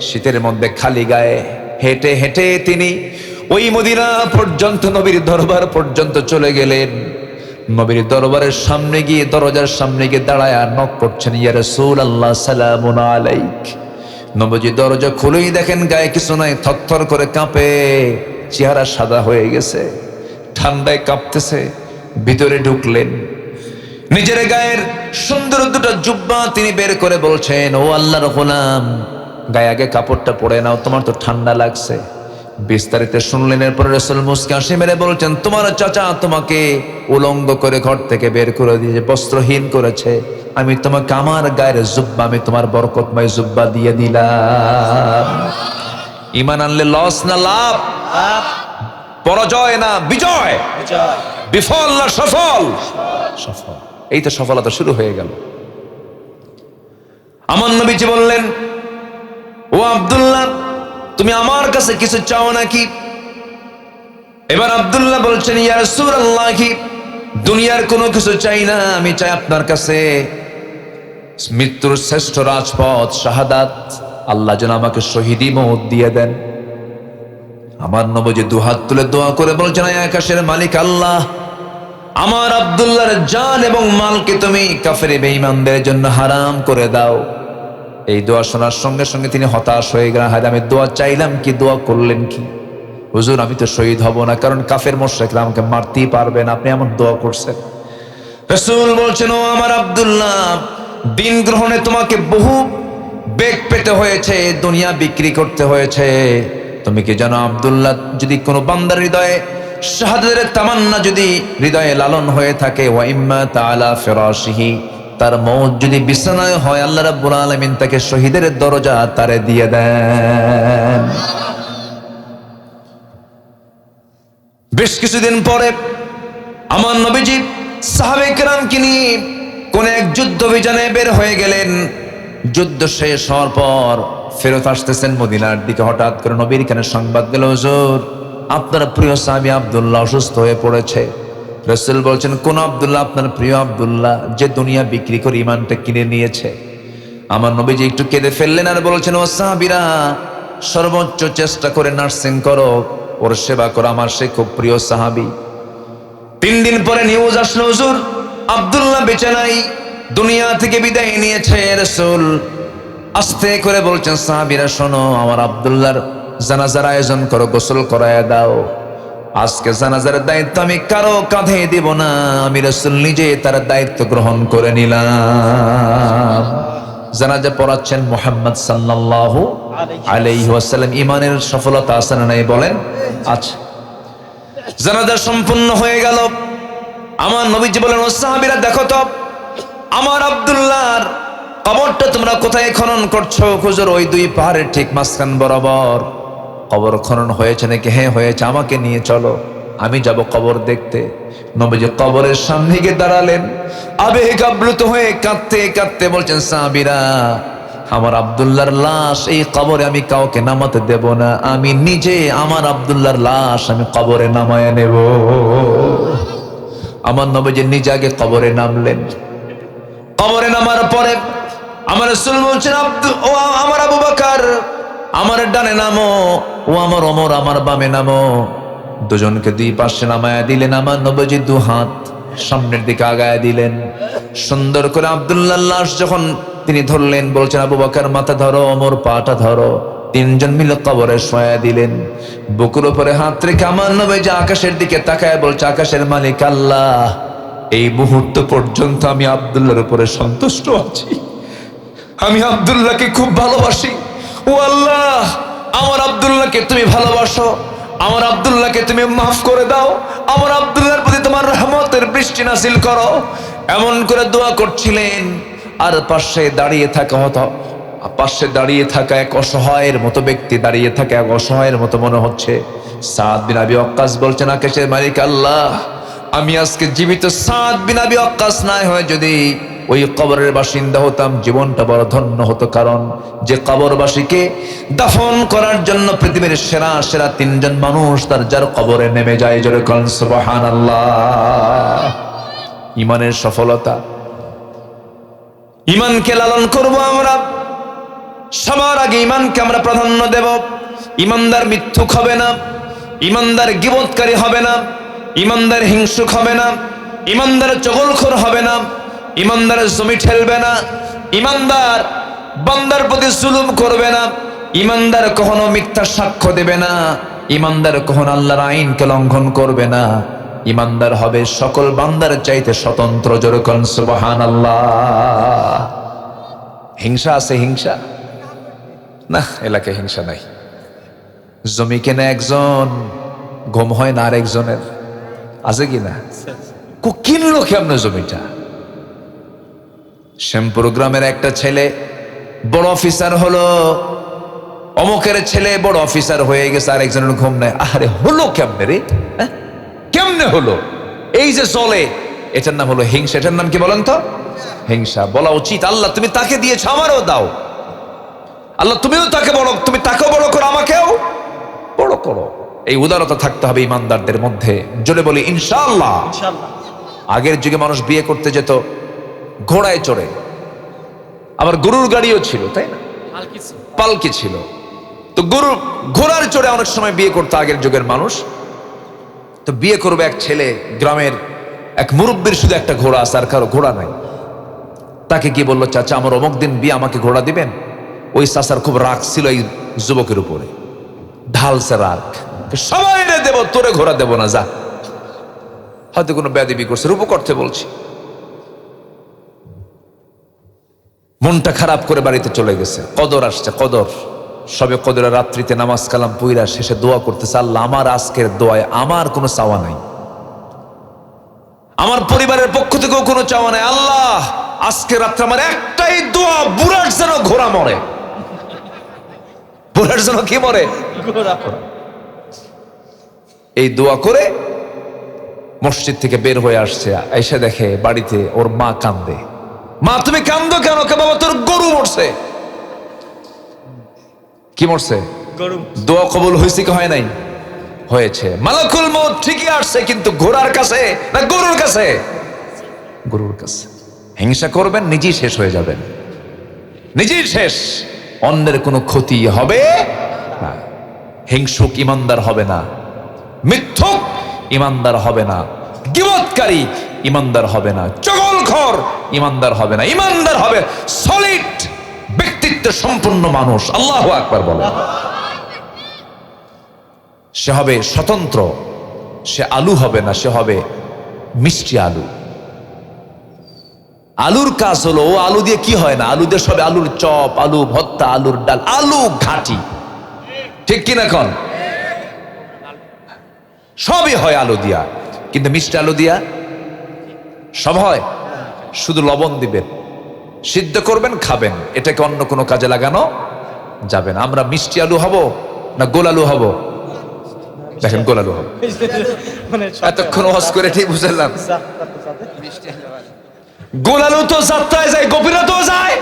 শীতের মধ্যে খালি গায়ে হেঁটে হেঁটে তিনি ওই মদিনা পর্যন্ত, নবীর দরবার পর্যন্ত চলে গেলেন। নবীর দরবারের সামনে গিয়ে, দরজার সামনে গিয়ে দাঁড়ায় নক করছেন, ইয়া রাসূলুল্লাহ সালামুন আলাইক। নবীজি দরজা খুলেই দেখেন গায়ে কিছু নাই, থরথর করে কাঁপে, চেহারা সাদা হয়ে গেছে, ঠান্ডায় কাঁপতেছে। ভিতরে ঢুকলেন, নিজের গায়ের সুন্দর দুটো জুব্বা তিনি বের করে বলছেন, ও আল্লাহর গোলাম, গায়ে আগে কাপড়টা পরে নাও, তোমার তো ঠান্ডা লাগছে। বিস্তারিত শুনলেন। এরপরে রাসূল মুস্কি হাসি মেরে বলছেন, তোমার চাচা তোমাকে উলঙ্গ করে ঘর থেকে বের করে দিয়ে বস্ত্রহীন করেছে, আমি তোমাকে আমার গায়ের জুব্বা, আমি তোমার বরকতময় জুব্বা দিয়ে দিলাম। ঈমান আনলে লস না লাভ? পরাজয় না বিজয়? বিজয়। বিফল না সফল? সফল। এই তো সফলতা শুরু হয়ে গেল। আমার নবীজি বললেন, ও আব্দুল্লাহ, তুমি আমার কাছে কিছু চাও নাকি? এবার আব্দুল্লাহ বলছেন, ইয়া রাসূলুল্লাহ, দুনিয়ার কোনো কিছু চাই না, আমি চাই আপনার কাছে মৃত্যুর শ্রেষ্ঠ রাজপথ শাহাদাত, আল্লাহ যেন আমাকে শহীদি মওত দিয়ে দেন। আমার নবীজি দুহাত তুলে দোয়া করে বলছেন, আয় আকাশের মালিক আল্লাহ, আমার আব্দুল্লাহর জান এবং মালকে তুমি কাফের বেঈমানদের জন্য হারাম করে দাও। এই দোয়া শোনার সঙ্গে সঙ্গে তিনি হতাশ হয়ে গেলেন। হায়, আমি দোয়া চাইলাম কি, দোয়া করলেন কি? হুজুর, আমি তো শহীদ হব না, কারণ কাফের মুশরিকরা আমাকে মারতেই পারবে না, আপনি এমন দোয়া করছেন। রাসূল বলছেন, ও আমার আব্দুল্লাহ, দিন গ্রহণে তোমাকে বহু বেগ পেতে হয়েছে, দুনিয়া বিক্রি করতে হয়েছে। তুমি কি জানো আব্দুল্লাহ, যদি কোনো বান্দার হৃদয়ে শাহাদাতের তামান্না যদি হৃদয়ে লালন হয়ে থাকে, ওয়া ইম্মা তাআলা ফিরাশিহি, তার মওত যদি বিছানায় হয়, আল্লাহ রাব্বুল আলামিন তাকে শহীদের দরজা তারে দিয়ে দেন। বেশ কিছুদিন পরে আমার নবীজি সাহাবে কেরামকে নিয়ে কোন এক যুদ্ধ অভিযানে বের হয়ে গেলেন। যুদ্ধ শেষ হওয়ার পর ফেরত আসতেছেন মদিনার দিকে, হঠাৎ করে নবীর কানে সংবাদ গেল, হুজুর, আপনার প্রিয় সাহাবী আব্দুল্লাহ অসুস্থ হয়ে পড়েছে। রাসূল বলছেন, কোন আব্দুল্লাহ? আপনার প্রিয় আব্দুল্লাহ, যে দুনিয়া বিক্রি করে ঈমানটা কিনে নিয়েছে। আমার নবীজি একটু কেঁদে ফেললেন আর বলছেন, ও সাহাবীরা, সর্বোচ্চ চেষ্টা করে নার্সিং করো, ওর সেবা করো, আমার সে খুব প্রিয় সাহাবী। 3 দিন পরে নিউজ আসলো, হুজুর, আব্দুল্লাহ বেঁচে নাই, দুনিয়া থেকে বিদায় নিয়েছে। রাসূল আস্তে করে বলছেন, সাহাবীরা শোনো, আমার আব্দুল্লাহর জানাজার আয়োজন করো, গোসল করায় দাও। আজকে জানাজার দায়িত্ব আমি কারো কাঁধে দিব না, আমি রাসূল নিজে তার দায়িত্ব গ্রহণ করে নিলাম। জানাজা পড়াচ্ছেন মুহাম্মদ সাল্লাল্লাহু আলাইহি ওয়াসাল্লাম। ঈমানের সফলতা আছে না নাই বলেন? আচ্ছা, জানাজা সম্পূর্ণ হয়ে গেল। আমার নবীজি বলেন, ও সাহাবীরা, দেখো তো আমার আব্দুল্লাহর কবরটা তোমরা কোথায় খনন করছো? হুজুর, ওই 2 পাহাড়ের ঠিক মাঝখান বরাবর কবর খনন হয়েছে নাকি? হ্যাঁ হয়েছে, আমাকে নিয়ে চলো, আমি যাব কবর দেখতে। নবীজি কবরের সামনে গিয়ে দাঁড়ালেন, আবেগ আপ্লুত হয়ে কাঁদতে কাঁদতে বলছেন, সাহাবীরা, আমার আব্দুল্লাহর লাশ এই কবরে আমি কাউকে নামাতে দেব না, আমি নিজে আমার আব্দুল্লাহর লাশ আমি কবরে নামায় নেব। আমার নবীজি নিজে আগে কবরে নামলেন। কবরে নামার পরে আমার রাসূল বলছেন, ও আমার আবু বকর, আমার ডানে নামো, ও আমার ওমর, আমার বামে নামো। দুজনকে 2 পাশে নামায়া দিলেন। আমার নবীজি 2 হাত সামনের দিকে আগায় দিলেন। সুন্দর করে আব্দুল্লাহর লাশ যখন তিনি ধরলেন, বলছেন, আবু বকর মাথা ধরো, ওমর পাটা ধরো। 3 জন মিলে কবরে শোয়া দিলেন। বুকের উপরে হাত রেখে আমার নবীজি আকাশের দিকে তাকায় বলছে, আকাশের মালিক আল্লাহ, এই মুহূর্ত পর্যন্ত আমি আব্দুল্লাহর উপরে সন্তুষ্ট আছি, আমি আব্দুল্লাহকে খুব ভালোবাসি। ও আল্লাহ, আমার আব্দুল্লাহকে তুমি ভালোবাসো, আমার আব্দুল্লাহকে তুমি মাফ করে দাও, আমার আব্দুল্লাহর প্রতি তোমার রহমতের বৃষ্টি নাযিল করো। এমন করে দোয়া করছিলেন। আর পাশে দাঁড়িয়ে থাকা এক অসহায়ের মতো ব্যক্তি, দাঁড়িয়ে থাকা এক অসহায়ের মতো মনে হচ্ছে। সাদ বিন আবি ওয়াক্কাস বলছেন, আকাশের মালিক আল্লাহ, আমি আজকে জীবিত সাদ বিন আবি ওয়াক্কাস না হয়ে যদি ওই কবরের বাসিন্দা হতাম, জীবনটা বড় ধন্য হতো। কারণ যে কবরবাসীকে দাফন করার জন্য পৃথিবীর সেরা 3 জন মানুষ যার কবরে নেমে যায়, জোরে বলেন সুবহানাল্লাহ। ঈমানের সফলতা, ঈমানকে লালন করব আমরা। সবার আগে ঈমানকে আমরা প্রাধান্য দেব। ঈমানদার মিথ্যুক হবে না, ঈমানদার গীবতকারী হবে না, ঈমানদার হিংসুক হবে না, ঈমানদার চগলখোর হবে না, ঈমানদার জমি ঠেলবে না, ঈমানদার বান্দার প্রতি জুলুম করবে না, ঈমানদার কখনো মিথ্যা সাক্ষ্য দেবে না, ঈমানদার কখনো আল্লাহর আইনকে লঙ্ঘন করবে না। ঈমানদার হবে সকল বান্দার চাইতে স্বতন্ত্র, জোরে বলেন সুবহানাল্লাহ। হিংসা আছে? হিংসা না, এলাকায় হিংসা নাই। জমি কেনে একজন, ঘুম হয় না আরেকজনের, আছে কি না? কিনলো কেমনে জমিটা? শ্যামপুর গ্রামের একটা ছেলে বড় অফিসার হলো, অমুকের ছেলে বড় অফিসার হয়ে গেছে, আরেকজনের ঘুম নাই। আরে হলো কেমনে রে? কেমনে হলো? এই যে চলে, এটার নাম হলো হিংসা। এটার নাম কি বলেন তো? হিংসা। বলা উচিত, আল্লাহ তুমি তাকে দিয়েছ, আমারও দাও। আল্লাহ তুমিও তাকে বড়, তুমি তাকেও বড় করো, আমাকেও বড় করো। এই উদারতা থাকতে হবে ইমানদারদের মধ্যে। জোরে বলি ইনশাআল্লাহ। ইনশাআল্লাহ। আগের যুগে মানুষ বিয়ে করতে যেত ঘোড়ায় চড়ে, আবার গরুর গাড়িও ছিল, তাই না? পালকি ছিল। তো ঘোড়ার চড়ে অনেক সময় বিয়ে করতো আগের যুগের মানুষ। তো বিয়ে করবে এক ছেলে, গ্রামের এক মুরব্বীর শুধু একটা ঘোড়া আছে, আর কারো ঘোড়া নাই। তাকে কি বললো, চাচা আমার অমুক দিন বিয়ে, আমাকে ঘোড়া দিবেন? ওই চাচার খুব রাগ ছিল এই যুবকের উপরে, ঢালছে রাগ, সবাই দেব, তোরে ঘোড়া দেব না, যা। হয়তো কোনো বেয়াদবি করছে, রূপ করতে বলছি। মনটা খারাপ করে বাড়িতে চলে গেছে। কদর আসছে, কদর, সবে কদরের রাত্রিতে নামাজ কালাম পুইরা শেষে দোয়া করতেছে, আল্লাহ আমার আজকের দোয়ায় আমার কোনো চাওয়া নাই, আমার পরিবারের পক্ষ থেকেও কোনো চাওয়া নাই, আল্লাহ আজকে রাত্রে আমার একটাই দোয়া, বুড়ার যেন ঘোড়া মরে। বুড়ার যেন কি মরে? ঘোড়া। এই দোয়া করে মসজিদ থেকে বের হয়ে আসছে, এসে দেখে বাড়িতে ওর মা কান্দে। মা তুমি কান্দো কেন? কে বাবা, তোর গরু মরছে। কি মরছে? গরু। দোয়া কবুল হয়েছে কি হয় নাই? হয়েছে। মালাকুল মউত ঠিকই আসছে, কিন্তু ঘোড়ার কাছে না গরুর কাছে? গরুর কাছে। হিংসা করবেন, নিজেই শেষ হয়ে যাবেন, নিজেই শেষ, অন্যের কোনো ক্ষতি হবে না। হিংসুক ইমানদার হবে না, মিথ্যুক ইমানদার হবে না, গীবতকারী ইমানদার হবে না, চগলখোর ইমানদার হবে না। ইমানদার হবে সলিড ব্যক্তিত্ব সম্পন্ন মানুষ। আল্লাহু আকবার বলেন। সে হবে স্বতন্ত্র, সে আলু হবে না, সে হবে মিষ্টি আলু। আলুর কাজ হলো, ও আলু দিয়ে কি হয় না, আলু দিয়ে সবে আলুর চপ, আলু ভর্তা, আলুর ডাল, আলু ঘাটি, ঠিক কিনা কোন? সবই হয় আলু দিয়া, কিন্তু মিষ্টি আলু দিয়া সব হয়? শুধু লবণ দিবেন, সিদ্ধ করবেন, খাবেন, এটাকে অন্য কোনো কাজে লাগানো যাবে না। আমরা মিষ্টি আলু হব না গোল আলু হব? দেখেন গোল আলু হব। মানে এতক্ষণ ওয়াজ করে ঠিক বুঝলাম, গোল আলু তো যাত্রায় যায়, গোপীনাথও যায়,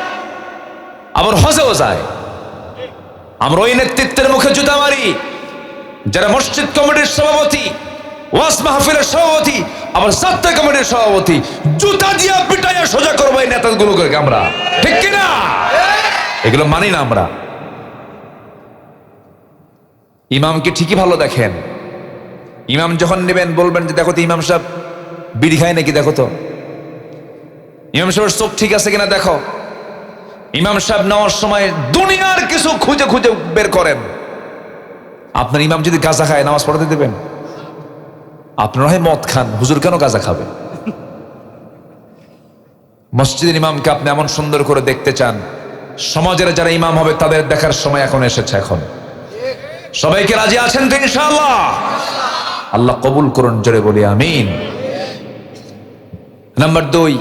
আবার হজেও যায়। আমরা ওই নেতৃত্বের মুখে জুতা মারি যারা মসজিদ কমিটির সভাপতি, ওয়াজ মাহফিলের সভাপতি, আবার যাত্রা কমিটির সভাপতি। জুতা দিয়া পিটাইয়া সোজা করবো এই নেতাগুলোকে আমরা, ঠিক কিনা? এগুলো মানি না আমরা। ইমামকে ঠিকই ভালো দেখেন, ইমাম যখন নেবেন বলবেন যে দেখো তো ইমাম সাহেব বিড়ি খায় নাকি, দেখো তো ইমাম সাহেবের চোখ ঠিক আছে কিনা দেখো। ইমাম সাহেব নেওয়ার সময় দুনিয়ার কিছু খুঁজে খুঁজে বের করেন। আপনার ইমাম যদি গাঁজা খায়, নামাজ পড়াতে দেবেন? আপনারা হয় মদ খান, হুজুর কেন গাঁজা খাবে? মসজিদের ইমামকে আপনি এমন সুন্দর করে দেখতে চান, সমাজের যারা ইমাম হবে তাদের দেখার সময় এখন এসেছে। এখন সবাইকে রাজি আছেন তো ইনশাআল্লাহ? আল্লাহ কবুল করুন, জোরে বলি আমিন। নাম্বার 2,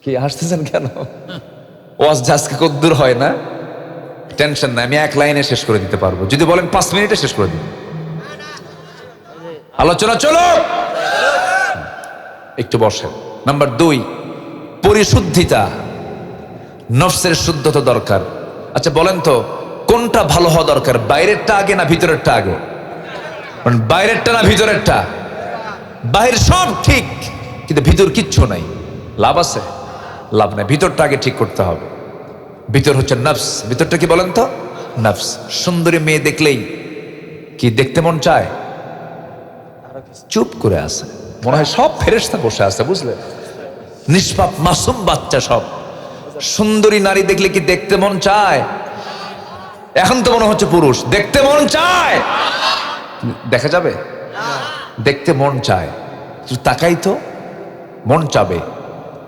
কি হাসতেছেন কেন? ওয়াজ আজকে কদ্দুর হয় না, টেনশন নাই, আমি এক লাইনে শেষ করে দিতে পারবো। যদি বলেন 5 মিনিটে শেষ করে দিন। আলোচনা চলো, একটু বসেন। নাম্বার 2, পরিশুদ্ধিতা, নফসের শুদ্ধতা দরকার। আচ্ছা বলেন তো, কোনটা ভালো হওয়া দরকার, বাইরেরটা আগে না ভিতরেরটা আগে? বাইরেরটা না ভিতরেরটা? বাহির সব ঠিক, কিন্তু ভিতর কিচ্ছু নাই, লাভ আছে? লাভ নাই। ভিতরটা আগে ঠিক করতে হবে। ভিতর হচ্ছে নফস। ভিতরটা কি বলেন তো? নফস। সুন্দরী মেয়ে দেখলেই কি দেখতে মন চায়? চুপ করে আছে, মনে হয় সব ফেরেশতা বসে আছে, বুঝলেন? নিষ্পাপ মাসুম বাচ্চা সব। সুন্দরী নারী দেখলে কি দেখতে মন চায়? এখন তো মনে হচ্ছে পুরুষ, দেখতে মন চায়? দেখা যাবে? দেখতে মন চায়, তাকাই তো মন চাবে,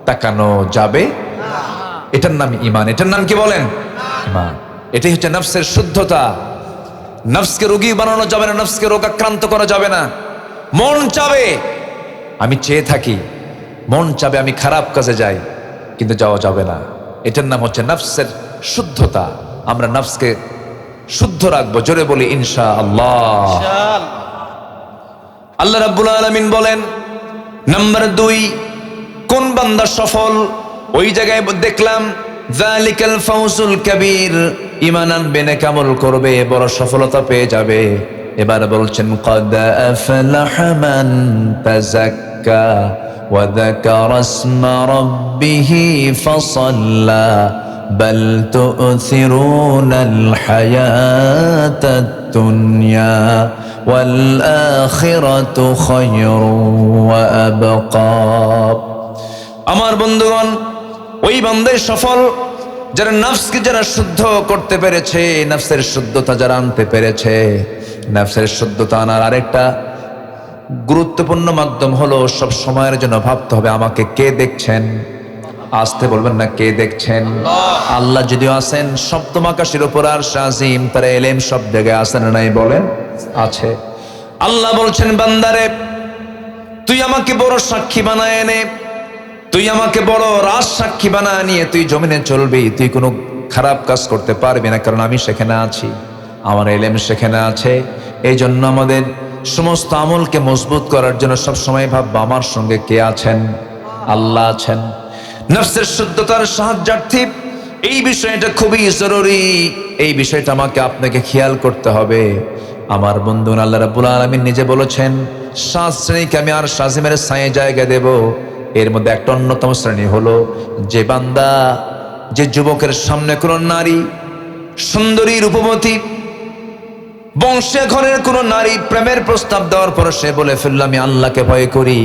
তাকানো যাবে? এটার নাম ইমান। এটার নাম কি বলেন? ইমান। এটাই হচ্ছে নফসের শুদ্ধতা। নফসকে রোগী বানানো যাবে না, নফসকে রোগাক্রান্ত করা যাবে না। মন চাবে আমি চেয়ে থাকি, মন চাবে আমি খারাপ কাজে যাই, কিন্তু যাওয়া যাবে না। এটার নাম হচ্ছে নফসের শুদ্ধতা। আমরা নফসকে শুদ্ধ রাখবো, জোরে বলি ইনশাআল্লাহ। আল্লাহ রাব্বুল আলামিন বলেন, নাম্বার 2, কোন বান্দা সফল? ওই জায়গায় দেখলাম যালিকাল ফাউজুল কাবীর, ঈমান আনবে, নেক আমল করবে, বড় সফলতা পেয়ে যাবে। এবার বলছেন ক্বাদ আফলাহা মান তাযাক্কা ওয়া যাকারা ইসমা রাব্বিহি ফাসাল্লা বাল তু'থিরুনাল হায়াতাদ দুনিয়া ওয়াল আখিরাতু খায়রুন ওয়া আবকা। আমার বন্ধুগণ, ওই বান্দাই সফল যারা নফসকে যারা শুদ্ধ করতে পেরেছে, নফসের শুদ্ধতা যারা আনতে পেরেছে। নফসের শুদ্ধতা আনার আরেকটা গুরুত্বপূর্ণ মাধ্যম হলো সব সময়ের জন্য ভাবতে হবে আমাকে কে দেখছেন। আসতে বলবেন না, কে দেখছেন? আল্লাহ যদিও আছেন সপ্তম আকাশের উপর আরশ আজিম, তার ইলম সব জায়গায় আছেন নাই বলেন? আছে। আল্লাহ বলছেন বান্দারে তুই আমাকে বড় সাক্ষী বানায় এনে, তুই আমাকে বড় রাজ সাক্ষী বানায় নিয়ে তুই জমিনে চলবি, তুই কোনো খারাপ কাজ করতে পারবি না, কারণ আমি সেখানে আছি, আমার ইলম সেখানে আছে। এই জন্য আমাদের সমস্ত আমলকে মজবুত করার জন্য সব সময় ভাববো আমার সঙ্গে কে আছেন? আল্লাহ আছেন। নফসের শুদ্ধতার সাহায্যার্থী এই বিষয়টা খুবই জরুরি। এই বিষয়টা আমাকে আপনাকে খেয়াল করতে হবে। আমার বন্ধু আল্লাহ রাব্বুল আলামিন নিজে বলেছেন 7 শ্রেণীকে আমি আরশ আজিমের ছায়ে জায়গা দেব। এর মধ্যে একটা অন্যতম শ্রেণী হলো যে বান্দা, যে যুবকের সামনে কোনো নারী, সুন্দরী, রূপবতী, বংশে ঘরের কোনো নারী প্রেমের প্রস্তাব দেওয়ার পর সে বলে ফেলল আমি আল্লাহকে ভয় করি,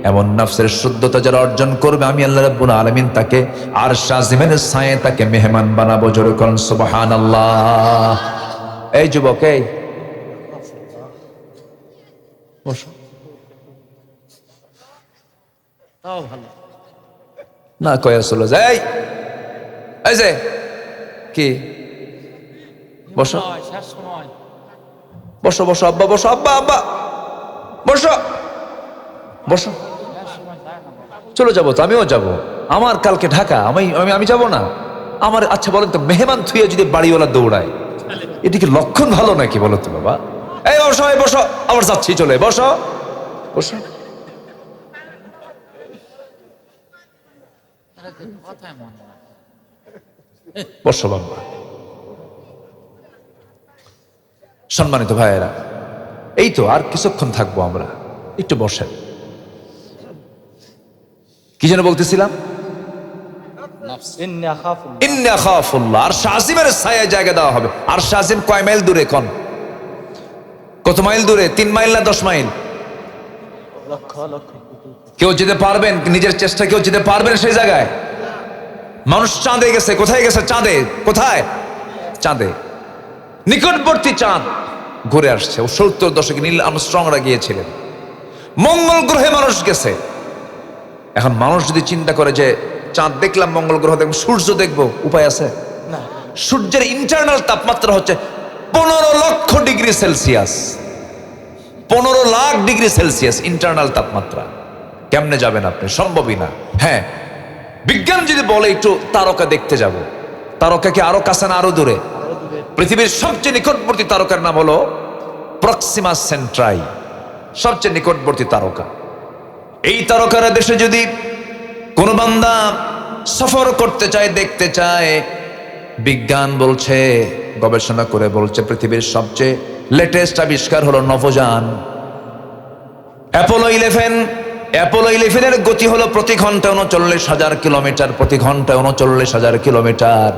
এমন নফসের শুদ্ধতা যারা অর্জন করবে আমি আল্লাহ রাব্বুল আলামিন তাকে আরশ আজিমের ছায়ে তাকে মেহমান বানাবো। জোরে করুন সুবহানাল্লাহ। এই যুবক, এই বসো। তাও ভালো না কয়া চলে যায়। এই যে কি, বসো শেষ সময় বসো বসো আব্বা, বসো আব্বা, আব্বা বসো বসো। চলে যাবো তো, আমিও যাবো, আমার কালকে ঢাকা, আমি যাবো না আমার। আচ্ছা বলেন তো, মেহমান থুয়ে যদি বাড়িওয়ালা দৌড়ায় এটা কি লক্ষণ ভালো নাকি বলো তো বাবা? এই বসো, এই বসো, আবার যাচ্ছি, চলে বসো বসো। বসো বাবা। সম্মানিত ভাইয়েরা, এই তো আর কিছুক্ষণ থাকবো আমরা, একটু বসেন। কি যেন বলতেছিলাম? ইন্না খাফুল্লাহ, আরশ আজিমের ছায়ায় জায়গা দেওয়া হবে। আরশ আজিম কয় মাইল দূরে? কোন কত মাইল দূরে? 3 মাইল না 10 মাইল? কেউ যেতে পারবেন? নিজের চেষ্টা কেউ যেতে পারবেন সেই জায়গায়? মানুষ চাঁদে গেছে। কোথায় গেছে? চাঁদে। কোথায়? চাঁদে। নিকটবর্তী চাঁদ ঘুরে আসছে। 70 দশকে নীল আর্মস্ট্রংরা গিয়েছিলেন। মঙ্গল গ্রহে মানুষ গেছে। এখন মানুষ যদি চিন্তা করে যে চাঁদ দেখলাম, মঙ্গল গ্রহ দেখবো, সূর্য দেখবো, উপায় আছে? সূর্যের ইন্টারনাল তাপমাত্রা হচ্ছে 15 লক্ষ degree Celsius. 15 lakh degree Celsius internal তাপমাত্রা। কেমনে যাবেন আপনি? সম্ভবই না। হ্যাঁ, বিজ্ঞান যদি বলে একটু তারকা দেখতে যাব, তারকা কি আরো কাছে না আরো দূরে? পৃথিবীর সবচেয়ে নিকটবর্তী তারকার নাম হলো প্রক্সিমা সেন্ট্রাই, সবচেয়ে নিকটবর্তী তারকা। এই তারকার দেশে যদি কোন বান্দা সফর করতে চায়, দেখতে চায়, বিজ্ঞান বলছে, গবেষণা করে বলছে পৃথিবীর সবচেয়ে লেটেস্ট আবিষ্কার হলো নভোযান অ্যাপোলো 11। অ্যাপোলো 11 এর গতি হলো প্রতি ঘন্টায় 39,000 কিলোমিটার, প্রতি ঘন্টায় 39,000 কিলোমিটার।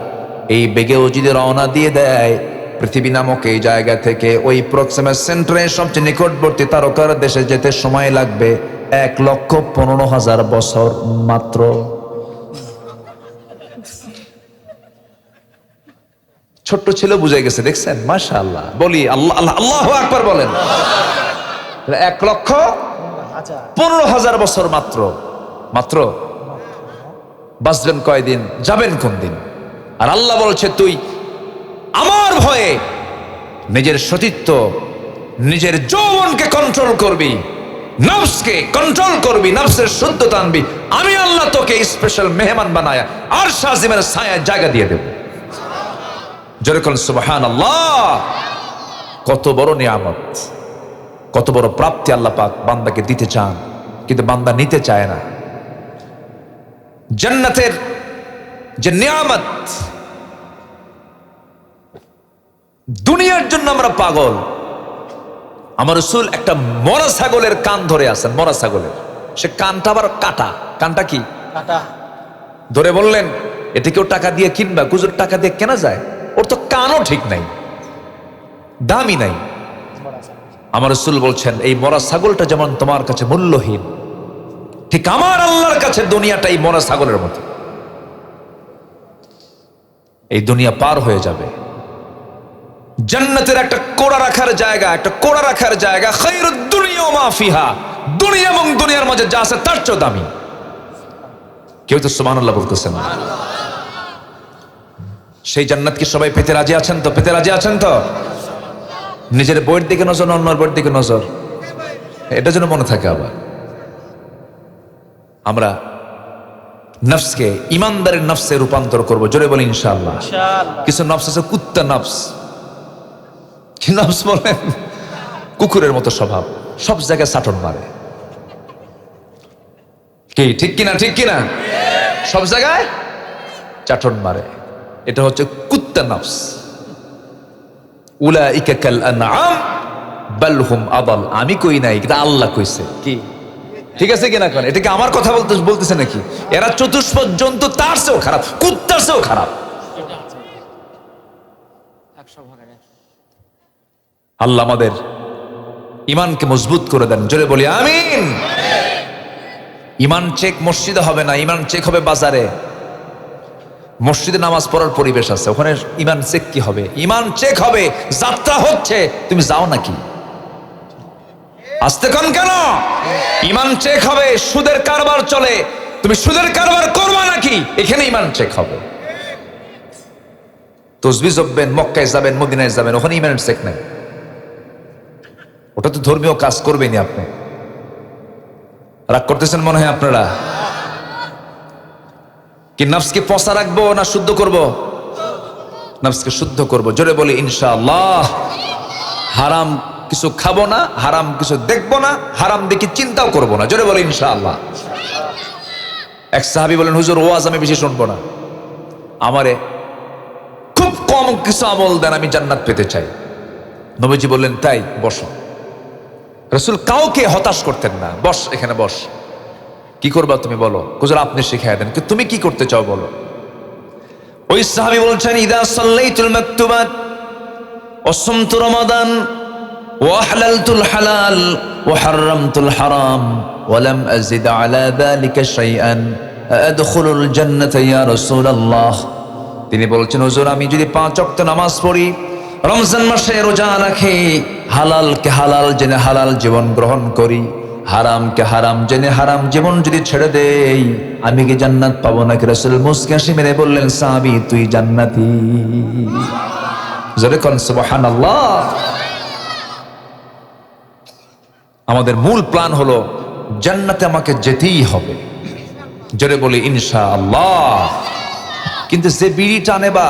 এই বেগেও যদি রওনা দিয়ে দেয় পৃথিবী নামক এই জায়গা থেকে ওই প্রক্সিমা সেন্টারের সবচেয়ে নিকটবর্তী তারকার দেশে যেতে সময় লাগবে 1,15,000 বছর মাত্র। ছোট্ট ছিল, বুঝে গেছে, দেখছেন? মাশাআল্লাহ। বলি আল্লাহ আল্লাহ, আল্লাহু আকবার বলেন। 1,15,000 বছর মাত্র। মাত্র বাঁচবেন কয়দিন? যাবেন কোন দিন? আর আল্লাহ বলছে তুই আমার ভয়ে নিজের সতীত্ব, নিজের যৌবনকে কন্ট্রোল করবি, নফসকে কন্ট্রোল করবি, নফসের শুদ্ধতা আনবি, আমি আল্লাহ তোকে স্পেশাল মেহমান বানায়া আর শাজিমের ছায়া জায়গা দিয়ে দেব। যেরকম সুবহানাল্লাহ। কত বড় নিয়ামত, কত বড় প্রাপ্তি আল্লাহ পাক বান্দাকে দিতে চান, কিন্তু বান্দা নিতে চায় না। জান্নাতের যে নিয়ামত, দুনিয়ার জন্য আমরা পাগল। আমার রাসূল একটা মরা ছাগলের কান ধরে আছেন, মরা ছাগলের, সে কানটা আবার কাটা। কানটা কি কাটা? ধরে বললেন এটা কেউ টাকা দিয়ে কিনবা? গুজুর টাকা দিয়ে কেনা যায়? ওর তো কানও ঠিক নাই, দামি নাই। আমার রাসূল বলছেন এই মরা ছাগলটা যেমন তোমার কাছে মূল্যহীন, ঠিক আমার আল্লাহর কাছে দুনিয়াটা এই মরা ছাগলের মতো। এই দুনিয়া পার হয়ে যাবে। জান্নাতের একটা কোড়া রাখার জায়গা, একটা কোড়া রাখার জায়গা, খায়রুদ দুনিয়া ওয়া মা ফিহা, দুনিয়া এবং দুনিয়ার মাঝে যা আছে তার চেয়ে দামি। কেউ তো সুবহানাল্লাহ বলতেছেন না। সেই জান্নাত কি সবাই পেতে রাজি আছেন তো? পেতে রাজি আছেন তো? নিজের বইয়ের দিকে নজর, অন্যের বইয়ের দিকে নজর, এটা যেন মনে থাকে। আবার আমরা নফসকে ইমানদারের নফসে রূপান্তর করব। জোরে বলি ইনশাআল্লাহ। ইনশাআল্লাহ। কিছু নফস আছে কুত্তা নফস। কি নফস বলেন? কুকুরের মতো স্বভাব, সব জায়গায় চাটন মারে। কি ঠিক কিনা? ঠিক কিনা? সব জায়গায় চাটন মারে। এটা হচ্ছে কুত্তা নফস। উলাইকা কাল আনআম বাল হুম আদাল। আমি কই নাই, এটা আল্লাহ কইছে। কি ঠিক আছে কিনা? কোন এটা কি আমার কথা বলতেছে নাকি? এরা চতুষ্পদ জন্তু, তার চেয়েও খারাপ, কুত্তার চেয়েও খারাপ। 100 ভাগের 100। আল্লাহ আমাদের ইমানকে মজবুত করে দেন। জোরে বলি আমিন। ইমান চেক মসজিদে হবে না, ইমান চেক হবে বাজারে। মসজিদে নামাজ পড়ার পরিবেশ আছে, ওখানে ইমান চেক কি হবে? ইমান চেক হবে যাত্রা হচ্ছে, তুমি যাও নাকি? আসতে কন কেন? ইমান চেক হবে সুদের কারবার চলে, তুমি সুদের কারবার করবা নাকি? এখানে ইমান চেক হবে। তসবিহ জপবেন, মক্কায় যাবেন, মদিনায় যাবেন, ওখানে ইমানের চেক নাই। ওটা তো ধর্মীয় কাজ করবেনই আপনি। রাগ করতেছেন মনে হয় আপনারা। কি নফসকে পচা রাখবো না শুদ্ধ করব? নফসকে শুদ্ধ করব। জোরে বলি ইনশাআল্লাহ। হারাম কিছু খাবো না, হারাম কিছু দেখবো না, হারাম দেখে চিন্তাও করব না। জোরে বলি ইনশাআল্লাহ। এক সাহাবী বলেন হুজুর ওয়াজ আমি বেশি শুনবো না, আমারে খুব কম কিছু আমল দেন, আমি জান্নাত পেতে চাই। নবীজি বললেন তাই, বসো। রাসূল কাউকে হতাশ করতেন না। বস, এখানে বস। কি করবা তুমি বলো? হুজুর আপনি শিখাইয়া দেন। তুমি কি করতে চাও বলো? ওই সাহাবী বলছেন ইদা সাল্লাইতুল মাকতুবাত ওয়া সামতু রমাদান ওয়া হালালতুল হালাল ওয়া হারামতুল হারাম ওয়া লাম আযিদ আলা যালিকা শাইআন আদখুলুল জান্নাতা ইয়া রাসূলুল্লাহ। তিনি বলছেন হুজুর আমি যদি 5 ওয়াক্ত নামাজ পড়ি, রমজান মাসে রোজা রাখি, হালালকে হালাল জেনে হালাল জীবন গ্রহণ করি, হারামকে হারাম জেনে হারাম জীবন যদি ছেড়ে দেই, আমি কি জান্নাত পাবো নাকি? রাসূল মুস্কি হাসি মেরে বললেন সাহাবী তুই জান্নাতি। জোরে কোন সুবহানাল্লাহ। আমাদের মূল প্ল্যান হলো জান্নাতে আমাকে যেতেই হবে। জোরে বলি ইনশাআল্লাহ। কিন্তু যে বিড়ি টানে, বা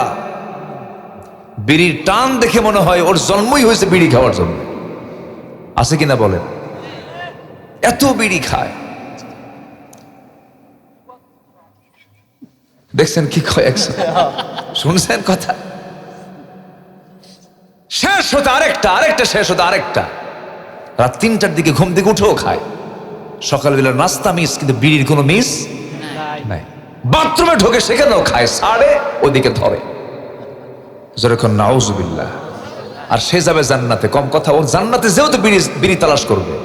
বিড়ির টান দেখে মনে হয় ওর জন্মই হয়েছে বিড়ি খাওয়ার জন্য, আছে কিনা বলেন? এত বিড়ি খায়, দেখছেন কি কয়? শুনছেন কথা? শেষ হতে আরেকটা, আরেকটা শেষ হতে আরেকটা। রাত 3টার দিকে ঘুম থেকে উঠেও খায়। সকালবেলা নাস্তা মিস, কিন্তু বিড়ির কোনো মিস নাই। বাথরুমে ঢোকে সেখানেও খায়, সাড়ে ওদিকে ধরে। যেরকম নাউজুবিল্লাহ। আর সে যাবে জান্নাতে। কম কথা, ওর জান্নাতে যেও তো বিড়ি তালাশ করবে।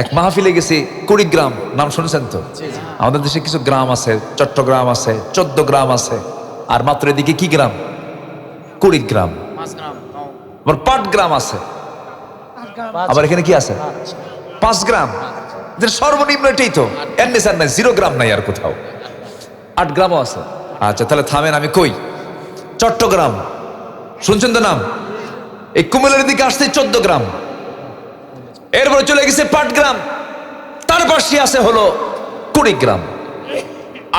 এক মাহফিলে গেছি কুড়িগ্রাম, নাম শুনেছেন তো? আমাদের দেশে কিছু গ্রাম আছে, চট্টগ্রাম আছে, 14 গ্রাম আছে, আর মাত্র এদিকে কি গ্রাম? কুড়িগ্রাম। 5 গ্রাম। আবার পাটগ্রাম আছে, আবার এখানে কি আছে? 5 গ্রাম। সর্বনিম্ন এটাই তো, এর নিচে নাই, 0 গ্রাম নাই আর কোথাও। 8 গ্রামও আছে। আচ্ছা তাহলে থামেন, আমি কই চট্টগ্রাম, শুনছেন তো নাম? এই কুমিল্লার দিকে আসতে 14 গ্রাম, এরপরে চলে গেছে পাটগ্রাম, তার পাশে আছে হলো কুড়িগ্রাম,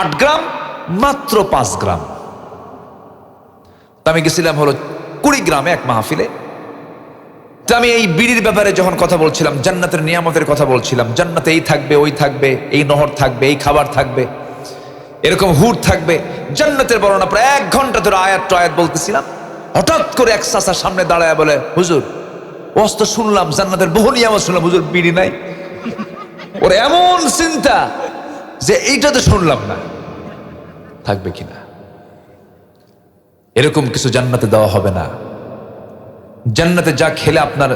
8 গ্রাম, মাত্র 5 গ্রাম। তা আমি গেছিলাম হলো কুড়িগ্রামে এক মাহফিলে। তো আমি এই বিড়ির ব্যাপারে যখন কথা বলছিলাম, জান্নাতের নিয়ামতের কথা বলছিলাম, জান্নাতে এই থাকবে, ওই থাকবে, এই নহর থাকবে, এই খাবার থাকবে, এরকম হুর থাকবে, জান্নাতের বর্ণনা প্রায় 1 ঘন্টা ধরে আয়াত টু আয়াত বলতেছিলাম। হঠাৎ করে এক চাচা সামনে দাঁড়ায় বলে, হুজুর ওয়াজ তো শুনলাম, জান্নাতের বহু নিয়ামত শুনলাম, হুজুর বিড়ি নাই? ওর এমন চিন্তা যে এইটা তো শুনলাম না, থাকবে কিনা। এরকম কিছু জান্নাতে দেওয়া হবে না। জান্নাতে যা খেলে আপনার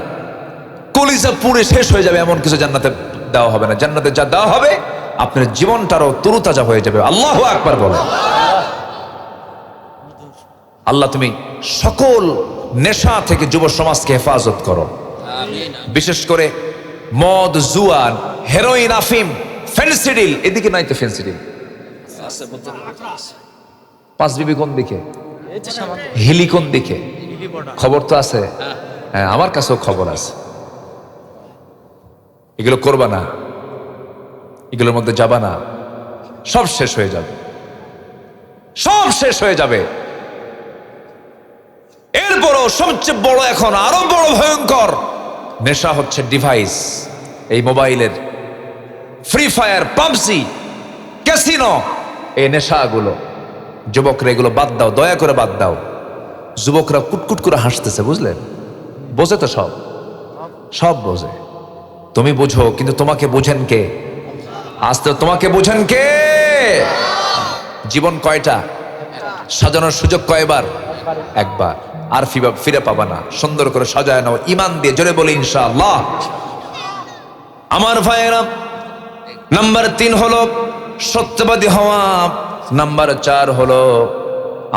কলিজা পুড়ে শেষ হয়ে যাবে, এমন কিছু জান্নাতে দেওয়া হবে না। জান্নাতে যা দেওয়া হবে আপনার জীবনটারও তরুতাজা হয়ে যাবে। আল্লাহু আকবার বলে। আল্লাহ তুমি সকল নেশা থেকে যুব সমাজকে হেফাজত করো, বিশেষ করে মদ, জুয়ান, হেরোইন, আফিম, ফেন্সিডিল, এদিকে নাই তো ফেন্সিডিল, 5 বিবি কোন দিকে, হিলি কোন দিকে, খবর তো আছে? হ্যাঁ, আমার কাছেও খবর আছে। এগুলো করবা না, এগুলোর মধ্যে যাবা না, সব শেষ হয়ে যাবে, সব শেষ হয়ে যাবে। এরপরও সবচেয়ে বড়, এখন আরো বড় ভয়ঙ্কর নেশা হচ্ছে ডিভাইস, এই মোবাইলের, ফ্রি ফায়ার, পাবজি, ক্যাসিনো, এই নেশাগুলো। যুবকরা এগুলো বাদ দাও, দয়া করে বাদ দাও। যুবকরা কুটকুট করে হাসতেছে, বুঝলেন? বোঝে তো, সব সব বোঝে। তুমি বুঝো, কিন্তু তোমাকে বুঝেন কে? আজ তো তোমাকে বুঝেন কে? জীবন কয়টা, সাজানোর সুযোগ কয়বার? একবার, আর ফিরে পাবা না। সুন্দর করে সাজায় নাও ঈমান দিয়ে, জোরে বলে ইনশাআল্লাহ। আমার ভাইয়েরা, নাম্বার 3 হলো সত্যবাদী হওয়া। নাম্বার 4 হলো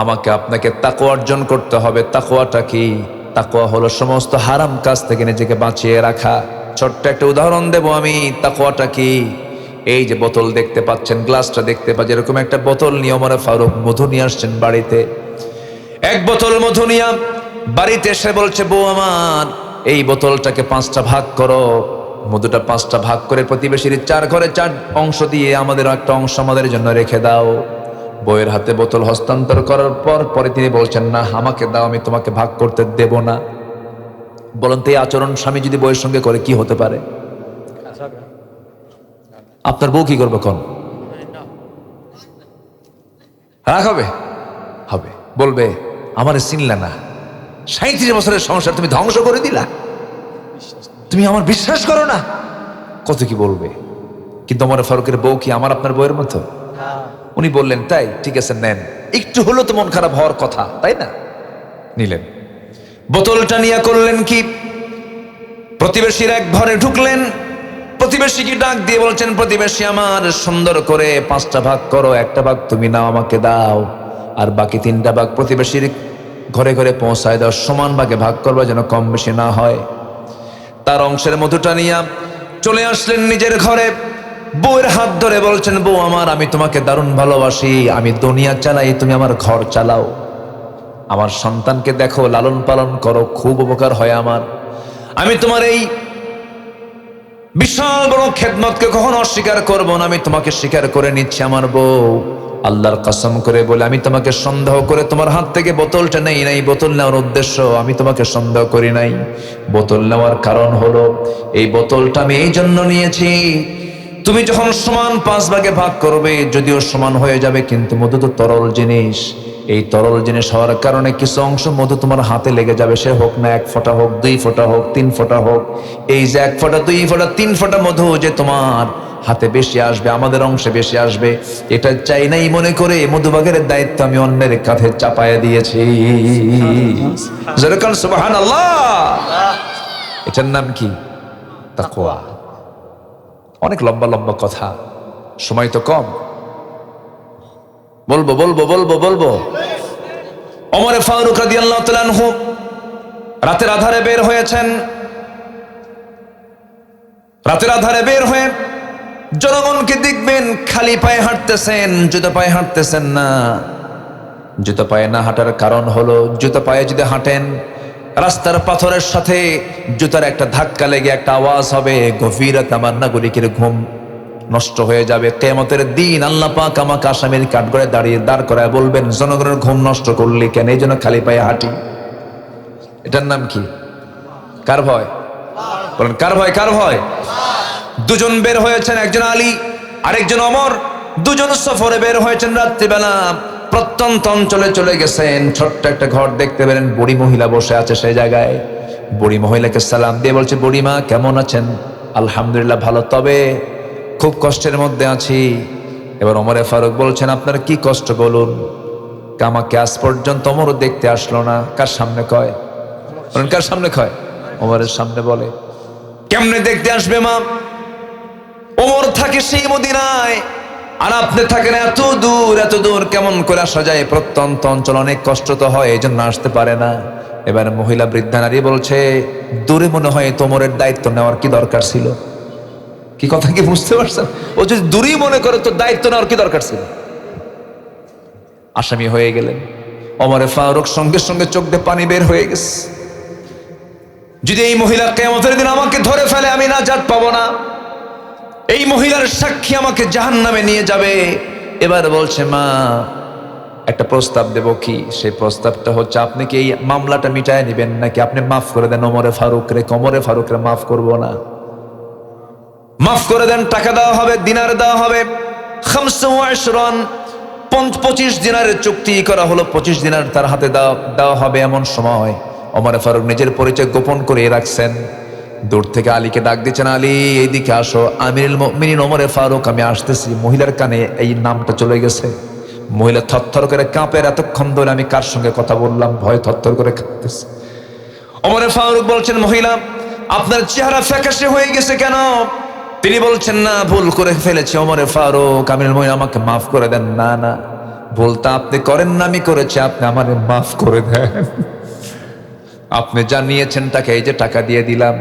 আমাকে আপনাকে তাকওয়া অর্জন করতে হবে। তাকওয়াটা কি? তাকওয়া হলো সমস্ত হারাম কাজ থেকে নিজেকে বাঁচিয়ে রাখা। ছোট্ট একটা উদাহরণ দেব আমি। তাকওয়াটা কি? এই যে বোতল দেখতে পাচ্ছেন, গ্লাসটা দেখতে পাচ্ছেন, এরকম একটা বোতল নিয়ে ওমর ফারুক মধু নিয়ে আসছেন বাড়িতে। 1 বোতল মধু নিয়ে বাড়িতে এসে বলছে, বউ আমার, এই বোতলটাকে 5টা ভাগ করো। মধুটা 5টা ভাগ করে প্রতিবেশীর 4 ঘরে 4 অংশ দিয়ে আমাদের একটা অংশ আমাদের জন্য রেখে দাও। বউয়ের হাতে বোতল হস্তান্তর করার পরে তিনি বলছেন, না, আমাকে দাও, আমি তোমাকে ভাগ করতে দেব না। বলেন তো এই আচরণ স্বামী যদি বউয়ের সঙ্গে করে কি হতে পারে? আপনার বউ কি করবে? কোন রাগ হবে? হবে। বলবে, আমারে চিনলে না, 37 বছরের সংসার তুমি ধ্বংস করে দিলা, তুমি আমার বিশ্বাস করো না, কত কি বলবে। কিন্তু ওমর ফারুকের বউ কি আমার আপনার বউয়ের মতো? উনি বললেন, তাই, ঠিক আছে, নেন। একটু হলো তো মন খারাপ হওয়ার কথা, তাই না? নিলেন। বোতলটা নিয়ে করলেন কি? প্রতিবেশীর এক ঘরে ঢুকলেন, প্রতিবেশীকে ডাক দিয়ে বলছেন, প্রতিবেশী আমার, সুন্দর করে 5টা ভাগ করো, 1টা ভাগ তুমি নাও, আমাকে দাও, আর বাকি 3টা ভাগ প্রতিবেশীর ঘরে ঘরে পৌঁছায় দাও। সমান ভাগে ভাগ করবা, যেন কম বেশি না হয়। তার অংশের মধুটা নিয়ে চলে আসলেন নিজের ঘরে। বউয়ের হাত ধরে বলছেন, বউ আমার, আমি তোমাকে দারুণ ভালোবাসি, আমি দুনিয়া চালাই, তুমি আমার ঘর চালাও। আমার সন্তানকে দেখো, লালন পালন করো, খুব উপকার হয় আমার। আমি তোমার এই বিশাল বড় খেদমতকে কখনো অস্বীকার করবো না, আমি তোমাকে স্বীকার করে নিচ্ছি আমার বউ। আল্লাহর কসম করে বলে, আমি তোমাকে সন্দেহ করে তোমার হাত থেকে বোতলটা নেই নাই। বোতল নেওয়ার উদ্দেশ্য আমি তোমাকে সন্দেহ করি নাই। বোতল নেওয়ার কারণ হলো, এই বোতলটা আমি এই জন্য নিয়েছি, তুমি যখন সমান 5 ভাগে ভাগ করবে, যদিও সমান হয়ে যাবে, কিন্তু মধু তো তরল জিনিস। এই তরল জিনিস হওয়ার কারণে কিছু অংশ মধু তোমার হাতে লেগে যাবে, সে হোক না 1 ফোঁটা হোক, 2 ফোঁটা হোক, 3 ফোঁটা হোক। এই যে 1 ফোঁটা, 2 ফোঁটা, 3 ফোঁটা মধু যে তোমার হাতে বেশি আসবে, আমাদের অংশে বেশি আসবে, এটা চাই নাই মনে করে মধুবাগের দায়িত্ব আমি অন্যের কাঁধে চাপায়া দিয়েছি। যেরকম সুবহানাল্লাহ। এটার নাম কি? তাকওয়া। অনেক লম্বা লম্বা কথা, সময় তো কম, বলবো বলবো বলবো বলবো। ওমর ফারুক রাদিয়াল্লাহু তাআলা আনহু রাতের আধারে বের হয়েছেন। রাতের আধারে বের হয়ে জনগণকে দেখবেন খালি পায়ে হাঁটতেছেন, জুতো পায়ে হাঁটতেছেন না। জুতো পায়ে না হাঁটার কারণ হলো, জুতো পায়ে যদি হাঁটেন রাস্তার পাথরের সাথে জুতার একটা ধাক্কা লেগে একটা আওয়াজ হবে, গভীর রাতে আমার নাগরিকের ঘুম নষ্ট হয়ে যাবে। কিয়ামতের দিন আল্লাহ পাক আমাকে আসামির কাঠগড়ায় দাঁড় করায় বলবেন, জনগণের ঘুম নষ্ট করলি কেন? এই জন্য খালি পায়ে হাঁটি। এটার নাম কি? কার ভয়? বলেন কার ভয়? কার ভয়? দুজন বের হয়েছেন, একজন আলী আরেকজন ওমর। দুজন সফরে বের হয়েছেন রাত্রিবেলা, প্রত্যন্ত অঞ্চলে চলে গেছেন। ছোট্ট একটা ঘর দেখতে পেলেন, বুড়ি মহিলা বসে আছে সেই জায়গায়। বুড়ি মহিলাকে সালাম দিয়ে বলছে, বুড়িমা কেমন আছেন? আলহামদুলিল্লাহ ভালো, তবে খুব কষ্টের মধ্যে আছি। এবার ওমরে ফারুক বলছেন, আপনার কি কষ্ট বলুন? আমাকে আজ পর্যন্ত ওমরও দেখতে আসলো না। কার সামনে কয়? বলেন কার সামনে কয়? ওমরের সামনে বলে। কেমনে দেখতে আসবে মা? ওমর থাকে সেই মদিনায়, আর আপনি থাকেন এত দূর। এত দূর কেমন করে আসা যায়? প্রত্যন্ত অঞ্চল, অনেক কষ্ট তো হয়, এই জন্য আসতে পারে না। এবার মহিলা বৃদ্ধা নারী বলছে, দূরে মনে হয় তোমরের দায়িত্ব নেওয়ার কি দরকার ছিল? কি কথা কি বুঝতে পারছেন? ও যদি দূরেই মনে করে তো দায়িত্ব নেওয়ার কি দরকার ছিল? আসামি হয়ে গেলেন। ওমরে ফারুক সঙ্গে সঙ্গে চোখ দিয়ে পানি বের হয়ে গেছে। যদি এই মহিলা কিয়ামতের দিন আমাকে ধরে ফেলে, আমি নাজাত পাবো না। এই মহিলার সাক্ষী আমাকে জাহান্নামে নিয়ে যাবে। এবার বলছে, মা একটা প্রস্তাব দেব। কি সেই প্রস্তাবটা হচ্ছে, আপনি কি এই মামলাটা মিটায় নেবেন নাকি আপনি মাফ করে দেন ওমরে ফারুক রে? ওমরে ফারুক রে মাফ করবো না। মাফ করে দেন, টাকা দেওয়া হবে, দিনার দেওয়া হবে। 25 দিনারের চুক্তি করা হলো, 25 দিনার তার হাতে দেওয়া হবে। এমন সময় ওমরে ফারুক নিজের পরিচয় গোপন করে রাখছেন। দূর থেকে আলীকে ডাক দিচ্ছেন, আলী এইদিকে আসো, আমিরুল মুমিনিন ওমরে ফারুক আমি আসতেছি। মহিলার কানে এই নামটা চলে গেছে। মহিলা থরথর করে কাঁপে, এতক্ষণ ধরে আমি কার সঙ্গে কথা বললাম, ভয় থরথর করে কাঁপতেছে। ওমরে ফারুক বলছেন, মহিলা আপনার চেহারা ফ্যাকাশে হয়ে গেছে কেন? তিনি বলছেন, না ভুল করে ফেলেছি ওমরে ফারুক, আমিরুল মুমিনিন আমাকে মাফ করে দেন। না না, ভুলটা আপনি করেন না, আমি করেছি, আপনি আমারে মাফ করে দেন। আপনি যা নিয়েছেন টাকা, এই যে টাকা দিয়ে দিলাম।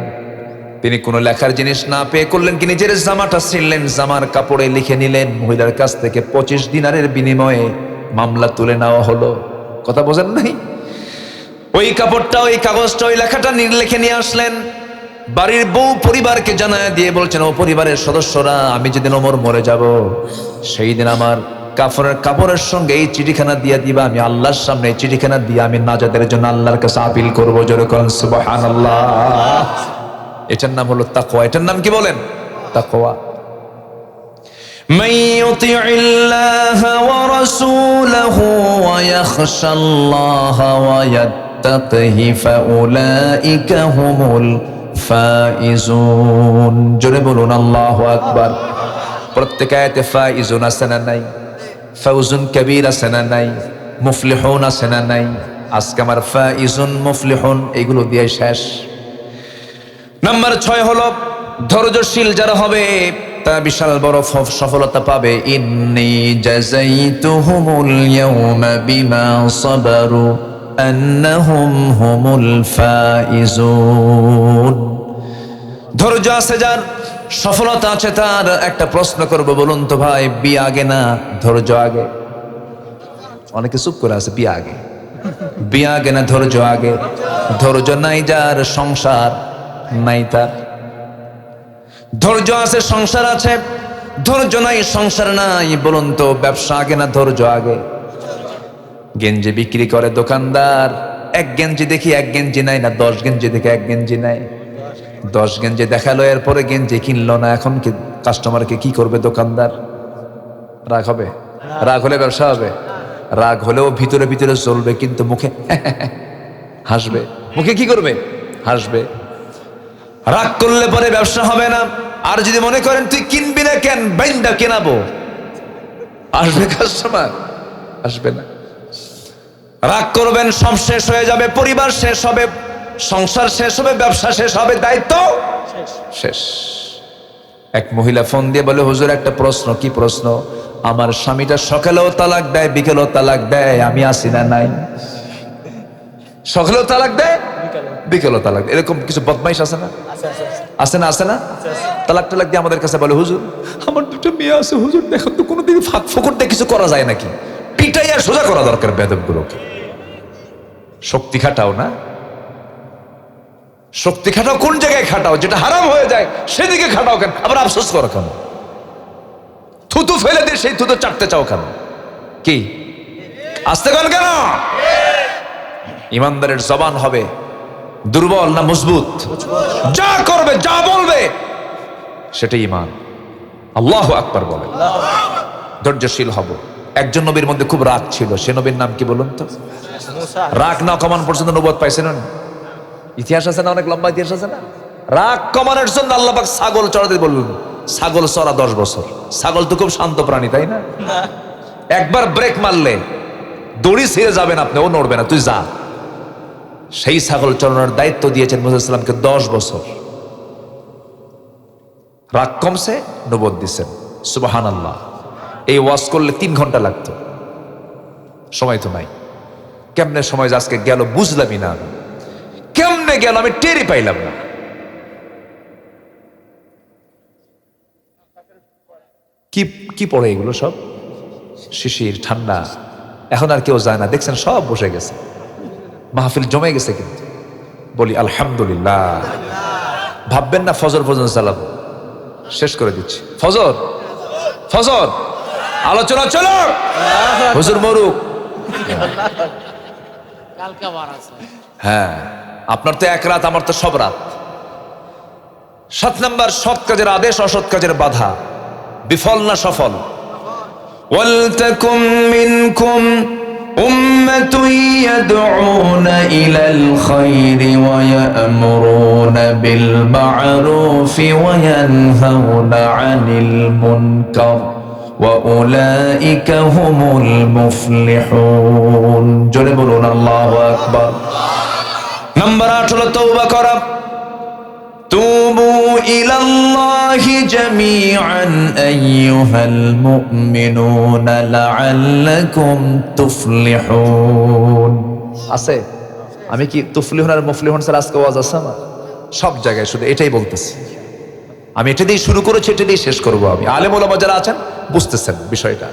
তিনি কোনো লেখার জিনিস না পেয়ে করলেন কি, নিজের জামাটা ছিঁড়লেন, জামার কাপড়ে লিখে নিলেন। মহিলার কাছ থেকে 25 দিনারের বিনিময়ে মামলা তুলে নেওয়া হলো। কথা বোঝেন নাই? ওই কাপড়টা, ওই কাগজটা, ওই লেখাটা লিখে নিয়ে আসলেন। বাড়ির বউ পরিবারকে জানায় দিয়ে বলছেন, ও পরিবারের সদস্যরা, আমি যেদিন ওমর মরে যাব সেই দিন আমার কাপড়ের সঙ্গে এই চিঠিখানা দিয়ে দিবা। আমি আল্লাহর সামনে এই চিঠিখানা দিয়ে আমি নাজাতের জন্য আল্লাহর কাছে আপিল করবো। জোরে করেন সুবহানাল্লাহ। এটার নাম হলো তাকওয়া। এটার নাম কি বলেন? তাকওয়া। মান ইউতিইল্লাহা ওয়া রাসূলাহু ওয়া ইয়াখশাল্লাহা ওয়া ইয়াত্তাকিহি ফাউলাইকা হুমুল ফাইজুন। জোরে বলুন আল্লাহু আকবার। প্রত্যেক আয়াতে ফাইজুন আছে না নাই? ফাউজুন কবীর আছে না নাই? মুফলিহুন আছে না নাই? আজকে আমার ফাইজুন মুফলিহুন এগুলো দিয়ে শেষ। নাম্বার 6 হলো, ধৈর্যশীল যারা হবে তারা বিশাল বড় সফলতা পাবে। ইন্নী জাযাইতুহুমুল ইয়াওমা বিমা সাবারু আন্নাহুম হুমুল ফাইজুন। ধৈর্য আছে যার, সফলতা আছে তার। একটা প্রশ্ন করব, বলুন তো ভাই, বিয়ে আগে না ধৈর্য আগে? অনেকে চুপ করে আছে। বিয়ে আগে? বিয়ে আগে না ধৈর্য আগে? ধৈর্য নাই যার, সংসার নাই তার। ধৈর্য আছে, সংসার আছে। ধৈর্য নাই, সংসার নাই। বলুন তো, ব্যবসা আগে না ধৈর্য আগে? গেঞ্জি বিক্রি করে দোকানদার, এক গেঞ্জি দেখি এক গেঞ্জি নাই না 10 গেঞ্জি দেখে এক গেঞ্জি নাই? 10 গেঞ্জি দেখালো, এরপরে গেঞ্জি কিনলো না। এখন কি কাস্টমারকে কি করবে দোকানদার? রাগ হবে? রাগ হলে ব্যবসা হবে? রাগ হলেও ভিতরে ভিতরে চলবে, কিন্তু মুখে হাসবে। মুখে কি করবে? হাসবে। রাগ করলে পরে ব্যবসা হবে না। আর যদি মনে করেন তুই কিনবি না কেন, বাইন্দা কেনাবো, আসবে কাস্টমার? আসবে না। রাগ করবেন, সব শেষ হয়ে যাবে, পরিবার শেষ হবে, সংসার শেষ হবে, ব্যবসা শেষ হবে, দায়িত্ব শেষ। এক মহিলা ফোন দিয়ে বলে, হুজুর একটা প্রশ্ন। কি প্রশ্ন? আমার স্বামীটা সকালেও তালাক দেয়, বিকেলেও তালাক দেয়, আমি আসি না নাই? সকালেও তালাক দেয়, বিকেলেও তালাক দেয়। এরকম কিছু বদমাইশ আছে না? আছে না? আছে না? তালাক টালাক দিয়ে আমাদের কাছে বলে, হুজুর আমার 2টা মেয়ে আছে, হুজুর দেখো তো কোনোদিন ফাঁক ফোকর দিয়ে কিছু করা যায় নাকি? পিটাইয়া পিটায় সোজা করা দরকার বেদবগুলোকে। শক্তি খাটাও না, শক্তি খাটাও কোন জায়গায় খাটাও? যেটা হারাম হয়ে যায় সেদিকে খাটাও কেন? আবার আফসোস করো কেন? থুতু ফেলে দিয়ে সেই থুতু চাটতে চাও কেন? কি আসতে কেন? ইমানদারের জবান হবে দুর্বল না মজবুত? যা করবে যা বলবে সেটাই ইমান। আল্লাহু আকবার বলে। ধৈর্যশীল হব। একজন নবীর মধ্যে খুব রাগ ছিল, সে নবীর নাম কি বলুন তো? রাগ না কমান পর্যন্ত নবুয়ত পাইছেন না? ইতিহাস আছে না, অনেক লম্বা ইতিহাস আছে না? রাগ কমানোর জন্য আল্লাহ পাক ছাগল চড়াতে বললেন। ছাগল চড়া 10 বছর। ছাগল তো খুব শান্ত প্রাণী, তাই না? একবার ব্রেক মারলে দড়ি ছিঁড়ে যাবেন আপনি, ও নড়বে না, তুই যা। সেই ছাগল চড়ানোর দায়িত্ব দিয়েছেন মুসা সাল্লামকে 10 বছর। রাগ কমছে, নবুয়ত দিচ্ছেন। সুবহানাল্লাহ। এই ওয়াজ করলে 3 ঘন্টা লাগতো, সময় তো নাই। কেমনে সময় আজকে গেল বুঝলামই না, কেমনে গেল আমি টেরই পাইলাম না। কি কি পড়ে এগুলো সব? শিশির, ঠান্ডা, এখন আর কেউ যায় না, দেখছেন সব বসে গেছে, মাহফিল জমে গেছে। কিন্তু বলি আলহামদুলিল্লাহ। ভাববেন না ফজর পর্যন্ত চালাবো, শেষ করে দিচ্ছি। ফজর ফজর আলোচনা চলো, হুজুর মরুক। কালকে আবার আছে। হ্যাঁ, আপনার তো এক রাত, আমার তো সব রাত। 7 নাম্বার, সৎ কাজের আদেশ, অসৎ কাজের বাধা। বিফল না সফল? ওয়ালতাকুম মিনকুম উম্মাতুন ইয়াদউনা ইলাল খায়রি ওয়া ইয়া'মুরুনা বিল মা'রুফি ওয়া ইয়ানহাউনা আনিল মুনকার ওয়া উলাইকা হুমুল মুফলিহুন। জোরে বলুন আল্লাহু আকবার। নাম্বার 8 হলো তওবা করা। তুবু ইলাল্লাহি জামিআন আইয়ুহাল মুমিনুনা লাআল্লাকুম তুফলিহুন। আছে? আমি কি তুফলিহুন আর মুফলিহুন স্যার আজকে ওয়াজ আছে আমার সব জায়গায়, শুধু এটাই বলতেছি। আমি এটা দিয়ে শুরু করেছি, এটা দিয়ে শেষ করবো। আমি আলেম ওলামা যারা আছেন বুঝতেছেন বিষয়টা।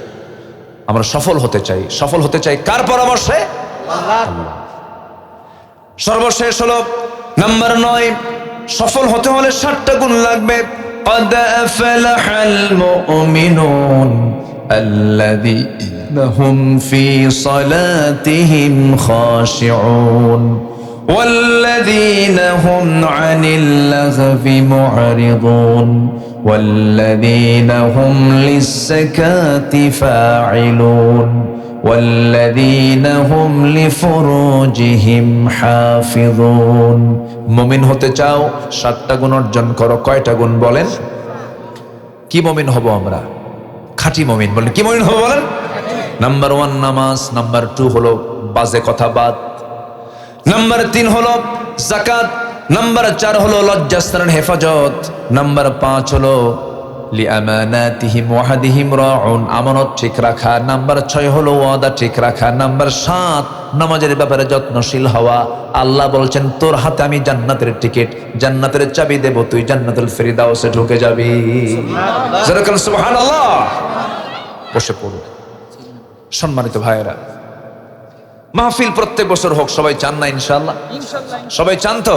আমরা সফল হতে চাই। সফল হতে চাই কার পরামর্শে? আল্লাহ। সর্বশেষ হলো নাম্বার 9, সফল হতে হলে 7টা গুণ লাগবে। قد أفلح المؤمنون الذين هم في صلاتهم خاشعون والذين هم عن اللغو معرضون والذين هم للزكاة فاعلون والذين هم لفروجهم حافظون। মুমিন হতে চাও, 7টা গুণ অর্জন করো। কয়টা গুণ বলেন? কি মুমিন হব আমরা? খাঁটি মুমিন। বলেন কি মুমিন হব বলেন? নাম্বার 1 নামাজ, নাম্বার 2 হলো বাজে কথা বাদ, নাম্বার 3 হলো যাকাত, নাম্বার 4 হলো লজ্জাস্থানের হেফাজত, নাম্বার 5 হলো লিআমানাতিহিম ওয়াহাদিহিম রাউন, আমানত ঠিক রাখা, নাম্বার 6 হলো ওয়াদা ঠিক রাখা, নাম্বার 7 নামাজের ব্যাপারে যত্নশীল হওয়া। আল্লাহ বলছেন তোর হাতে আমি জান্নাতের টিকিট, জান্নাতের চাবি দেব, তুই জান্নাতুল ফিরদাউসে ঢুকে যাবি। যারা সুবহানাল্লাহ। বসে পড়ো। সম্মানিত ভাইয়েরা, মাহফিল প্রত্যেক বছর হোক, সবাই চান না? ইনশাআল্লাহ সবাই চান তো?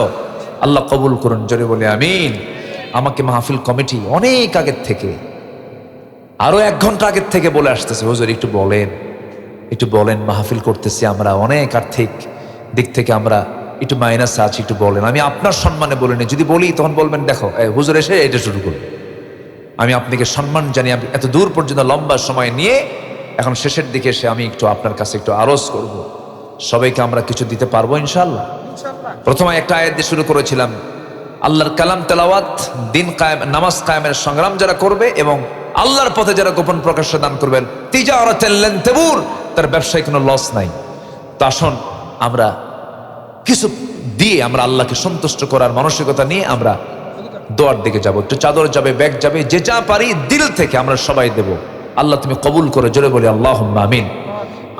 আল্লাহ কবুল করুন, জোরে বলে আমিন। আমাকে মাহফিল কমিটি অনেক আগের থেকে, আরো 1 ঘন্টা আগের থেকে বলে আসতেছে, হুজুর একটু বলেন মাহফিল করতেছি আমরা, অনেক আর্থিক দিক থেকে আমরা একটু মাইনাসে আছি, একটু বলেন। আমি আপনার সম্মানে বলিনি, যদি বলি তখন বলবেন দেখো হুজুর এসে এটা শুরু করুন। আমি আপনাকে সম্মান জানি, এত দূর পর্যন্ত লম্বা সময় নিয়ে এখন শেষের দিকে এসে আমি একটু আপনার কাছে একটু আরজ করব, সবাইকে আমরা কিছু দিতে পারবো ইনশাআল্লাহ। প্রথমে একটা আয়াত দিয়ে শুরু করেছিলাম, আল্লাহর কালাম তেলাওয়াত, দিন কায়েম, নামাজ কায়েমের সংগ্রাম যারা করবে এবং আল্লাহর পথে যারা গোপন প্রকাশ্য দান করবেন, তিজারাতাল লান তাবুর, তার ব্যবসায় কোনো লস নাই। তো আসুন আমরা কিছু দিয়ে আমরা আল্লাহকে সন্তুষ্ট করার মানসিকতা নিয়ে আমরা দোয়ার দিকে যাব। একটু চাদর যাবে, ব্যাগ যাবে, যে যা পারি দিল থেকে আমরা সবাই দেব। আল্লাহ তুমি কবুল করে, জোরে বলি আল্লাহুম্মা আমিন।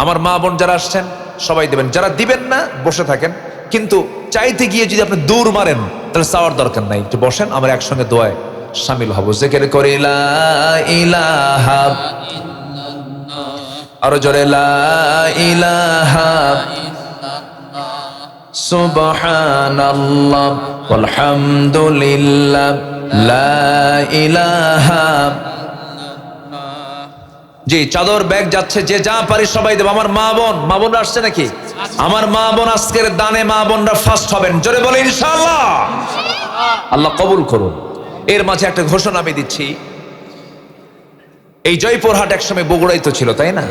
আমার মা বোন যারা আসছেন সবাই দেবেন, যারা দিবেন না বসে থাকেন, কিন্তু চাইতে গিয়ে যদি আপনি দৌড় মারেন তাহলে চাওয়ার দরকার নাই, একটু বসেন, আমরা একসঙ্গে দোয়ায় শামিল হব। জিকির করি লা ইলাহা আরো জোরে লা ইলাহা সুবহানাল্লাহ ওয়ালহামদুলিল্লাহ লা ইলাহা। জি, চাদর ব্যাগ যাচ্ছে, যে যা পারি সবাই দেব। আমার মা বোন আসছে নাকি? আমার মা বোন আজকের দানে মা বোনরা ফার্স্ট হবেন, জোরে বলে ইনশাআল্লাহ। আল্লাহ কবুল করুন। এর মাঝে একটা ঘোষণা আমি দিচ্ছি, এই জয়পুরহাট একসময় বগুড়াই তো ছিল, তাই না?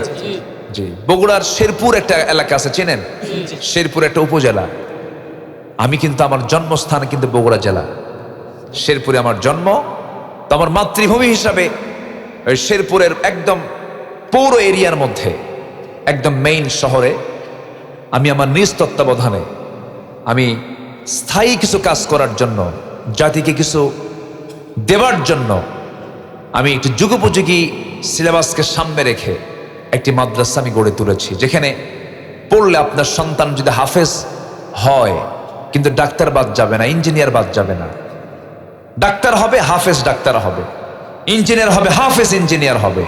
জি, বগুড়ার শেরপুর একটা এলাকা আছে, চেনেন? শেরপুর একটা উপজেলা। আমি কিন্তু আমার জন্মস্থান কিন্তু বগুড়া জেলা, শেরপুরে আমার জন্ম। তো আমার মাতৃভূমি হিসাবে ওই শেরপুরের একদম পৌর এরিয়ার মধ্যে একদম মেইন শহরে আমি আমার নিজ তত্ত্বাবধানে আমি স্থায়ী কিছু কাজ করার জন্য, জাতিকে কিছু দেওয়ার জন্য আমি একটি যুগোপযোগী সিলেবাসকে সামনে রেখে একটি মাদ্রাসা আমি গড়ে তুলেছি, যেখানে পড়লে আপনার সন্তান যদি হাফেজ হয় কিন্তু ডাক্তার বাদ যাবে না, ইঞ্জিনিয়ার বাদ যাবে না। ডাক্তার হবে, হাফেজ ডাক্তার হবে, ইঞ্জিনিয়ার হবে, হাফেজ ইঞ্জিনিয়ার হবে,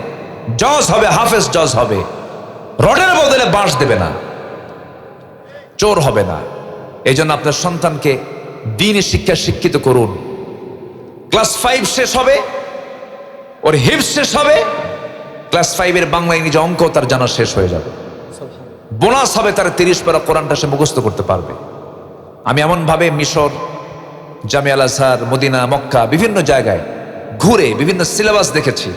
জজ হবে, হাফেজ জজ হবে। রডের বদলে বাঁশ দেবে না, চোর হবে না। এই জন্য আপনার সন্তানকে দ্বীনি শিক্ষায় শিক্ষিত করুন। ক্লাস 5 শেষ হবে, ওর হিফজ শেষ হবে, ক্লাস 5-এর বাংলা ইংরেজি অঙ্ক তার জানা শেষ হয়ে যাবে। বোনাস হবে তার 30 পারা কোরআনটা সে মুখস্থ করতে পারবে। আমি এমন ভাবে মিশর, জামিয়া আল আজহার, মদিনা, মক্কা বিভিন্ন জায়গায় ঘুরে বিভিন্ন সিলেবাস দেখেছি।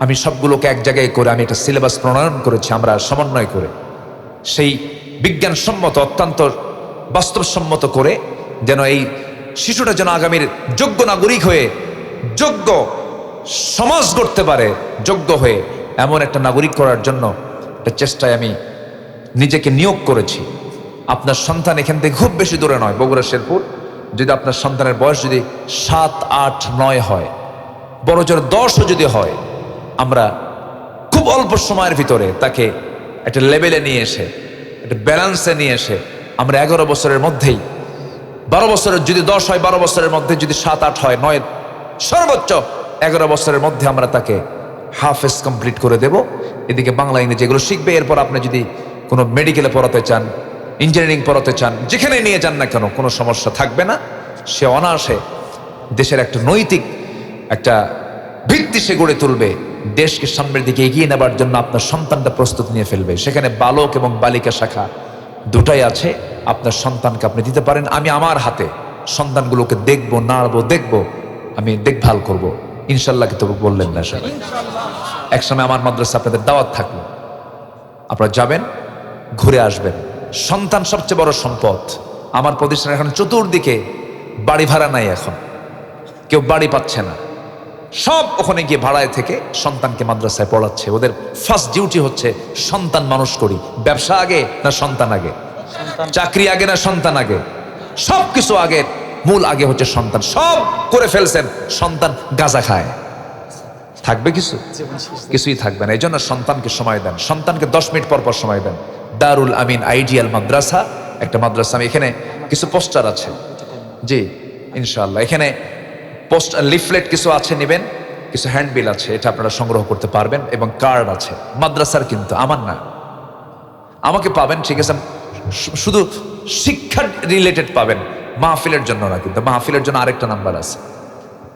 আমি সবগুলোকে এক জায়গায় করে আমি একটা সিলেবাস প্রণয়ন করেছি, আমরা সমন্বয় করে সেই বিজ্ঞানসম্মত, অত্যন্ত বাস্তবসম্মত করে, যেন এই শিশুটা যেন আগামীর যোগ্য নাগরিক হয়ে যোগ্য সমাজ গড়তে পারে, যোগ্য হয়ে এমন একটা নাগরিক করার জন্য একটা চেষ্টায় আমি নিজেকে নিয়োগ করেছি। আপনার সন্তান এখান থেকে খুব বেশি দূরে নয়, বগুড়া শেরপুর। যদি আপনার সন্তানের বয়স যদি 7, 8, 9 হয়, বড় জোর 10ও যদি হয়, আমরা খুব অল্প সময়ের ভিতরে তাকে একটা লেভেলে নিয়ে এসে, একটা ব্যালেন্সে নিয়ে এসে, আমরা 11 বছরের মধ্যেই, 12 বছরের যদি 10 হয়, 12 বছরের মধ্যে যদি 7, 8 হয়, 9, সর্বোচ্চ 11 বছরের মধ্যে আমরা তাকে হাফেজ কমপ্লিট করে দেব। এদিকে বাংলা ইংরেজি এগুলো শিখবে। এরপর আপনি যদি কোনো মেডিকেলে পড়াতে চান, ইঞ্জিনিয়ারিং পড়াতে চান, যেখানে নিয়ে যান না কেন, কোনো সমস্যা থাকবে না। সে অনায়াসে দেশের একটা নৈতিক একটা ভিত্তি সে গড়ে তুলবে, দেশকে সামনের দিকে এগিয়ে নেবার জন্য আপনার সন্তানটা প্রস্তুত নিয়ে ফেলবে। সেখানে বালক এবং বালিকা শাখা দুটাই আছে। আপনার সন্তানকে আপনি দিতে পারেন। আমি আমার হাতে সন্তানগুলোকে দেখবো, নাড়বো, দেখবো, আমি দেখভাল করব। ইনশাল্লাহ তো বললেন না সবাই? একসময় আমার মাদ্রাসা আপনাদের দাওয়াত থাকলো, আপনারা যাবেন, ঘুরে আসবেন। সন্তান সবচেয়ে বড় সম্পদ। আমার প্রতিষ্ঠান এখন চতুর্দিকে বাড়ি ভাড়া নাই, এখন কেউ বাড়ি পাচ্ছে না, সব ওখানে গিয়ে ভাড়ায় থেকে সন্তানকে মাদ্রাসায় পড়াচ্ছে। ওদের ফার্স্ট ডিউটি হচ্ছে সন্তান মানুষ করি। ব্যবসা আগে না সন্তান আগে? চাকরি আগে না সন্তান আগে? সব কিছু আগে, মূল আগে হচ্ছে সন্তান। সব করে ফেলছেন, সন্তান গাঁজা খায়, থাকবে কিছু? কিছুই থাকবে না। এই জন্য সন্তানকে সময় দেন, সন্তানকে 10 মিনিট পর পর সময় দেন। দারুল আমিন আইডিয়াল মাদ্রাসা একটা মাদ্রাসা। আমি এখানে কিছু পোস্টার আছে, জি ইনশাআল্লাহ। এখানে পোস্টার, লিফলেট কিছু আছে, নেবেন। কিছু হ্যান্ডবিল আছে, এটা আপনারা সংগ্রহ করতে পারবেন। এবং কার্ড আছে মাদ্রাসার, কিন্তু আমার না, আমাকে পাবেন, ঠিক আছে? শুধু শিক্ষা রিলেটেড পাবেন, মাহফিলের জন্য না। কিন্তু মাহফিলের জন্য আরেকটা নাম্বার আছে।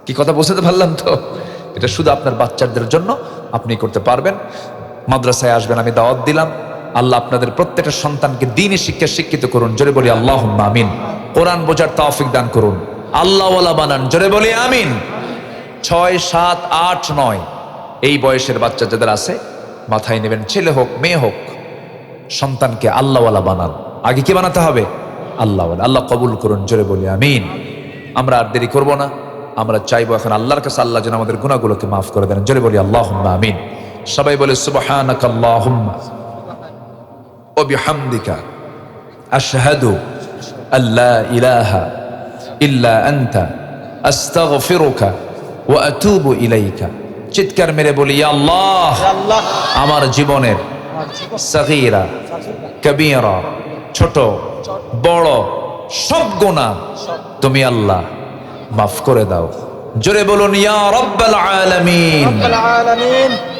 কি কথা বুঝতে পারলাম তো? এটা শুধু আপনার বাচ্চাদের জন্য, আপনি করতে পারবেন। মাদ্রাসায় আসবেন, আমি দাওয়াত দিলাম। আল্লাহ আপনাদের প্রত্যেকটা সন্তানকে দ্বীনি শিক্ষায় শিক্ষিত করুন, জোরে বলি আল্লাহুম্মা আমিন। কোরআন বোঝার তৌফিক দান করুন, আল্লাহওয়ালা বানান, জোরে বলি আমিন। 6, 7, 8, 9 এই বয়সের বাচ্চা যাদের আছে, মাথায় নেবেন, ছেলে হোক মেয়ে হোক, সন্তানকে আল্লাহওয়ালা বানান। আগে কি বানাতে হবে? আল্লাহওয়ালা। আল্লাহ কবুল করুন, জোরে বলি আমিন। আমরা আর দেরি করবো না, আমরা চাইবো এখন আল্লাহর কাছে আল্লাহ যেন আমাদের গুনাহগুলোকে মাফ করে দেন, জোরে বলি আল্লাহুম্মা আমিন। সবাই বলে সুবহানাকা আল্লাহুম্মা ওয়া বিহামদিকা আশহাদু আল্লা ইলাহা ইল্লা আনতা আস্তাগফিরুকা ওয়া আতুবু ইলাইকা। চিৎকার মেরে বলি, ইয়া আল্লাহ, আমার জীবনের সগীরা কবীরা, ছোট বড় সব গুনাহ তুমি আল্লাহ মাফ করে দাও। জোরে বলুন, ইয়া রাব্বাল আলামিন।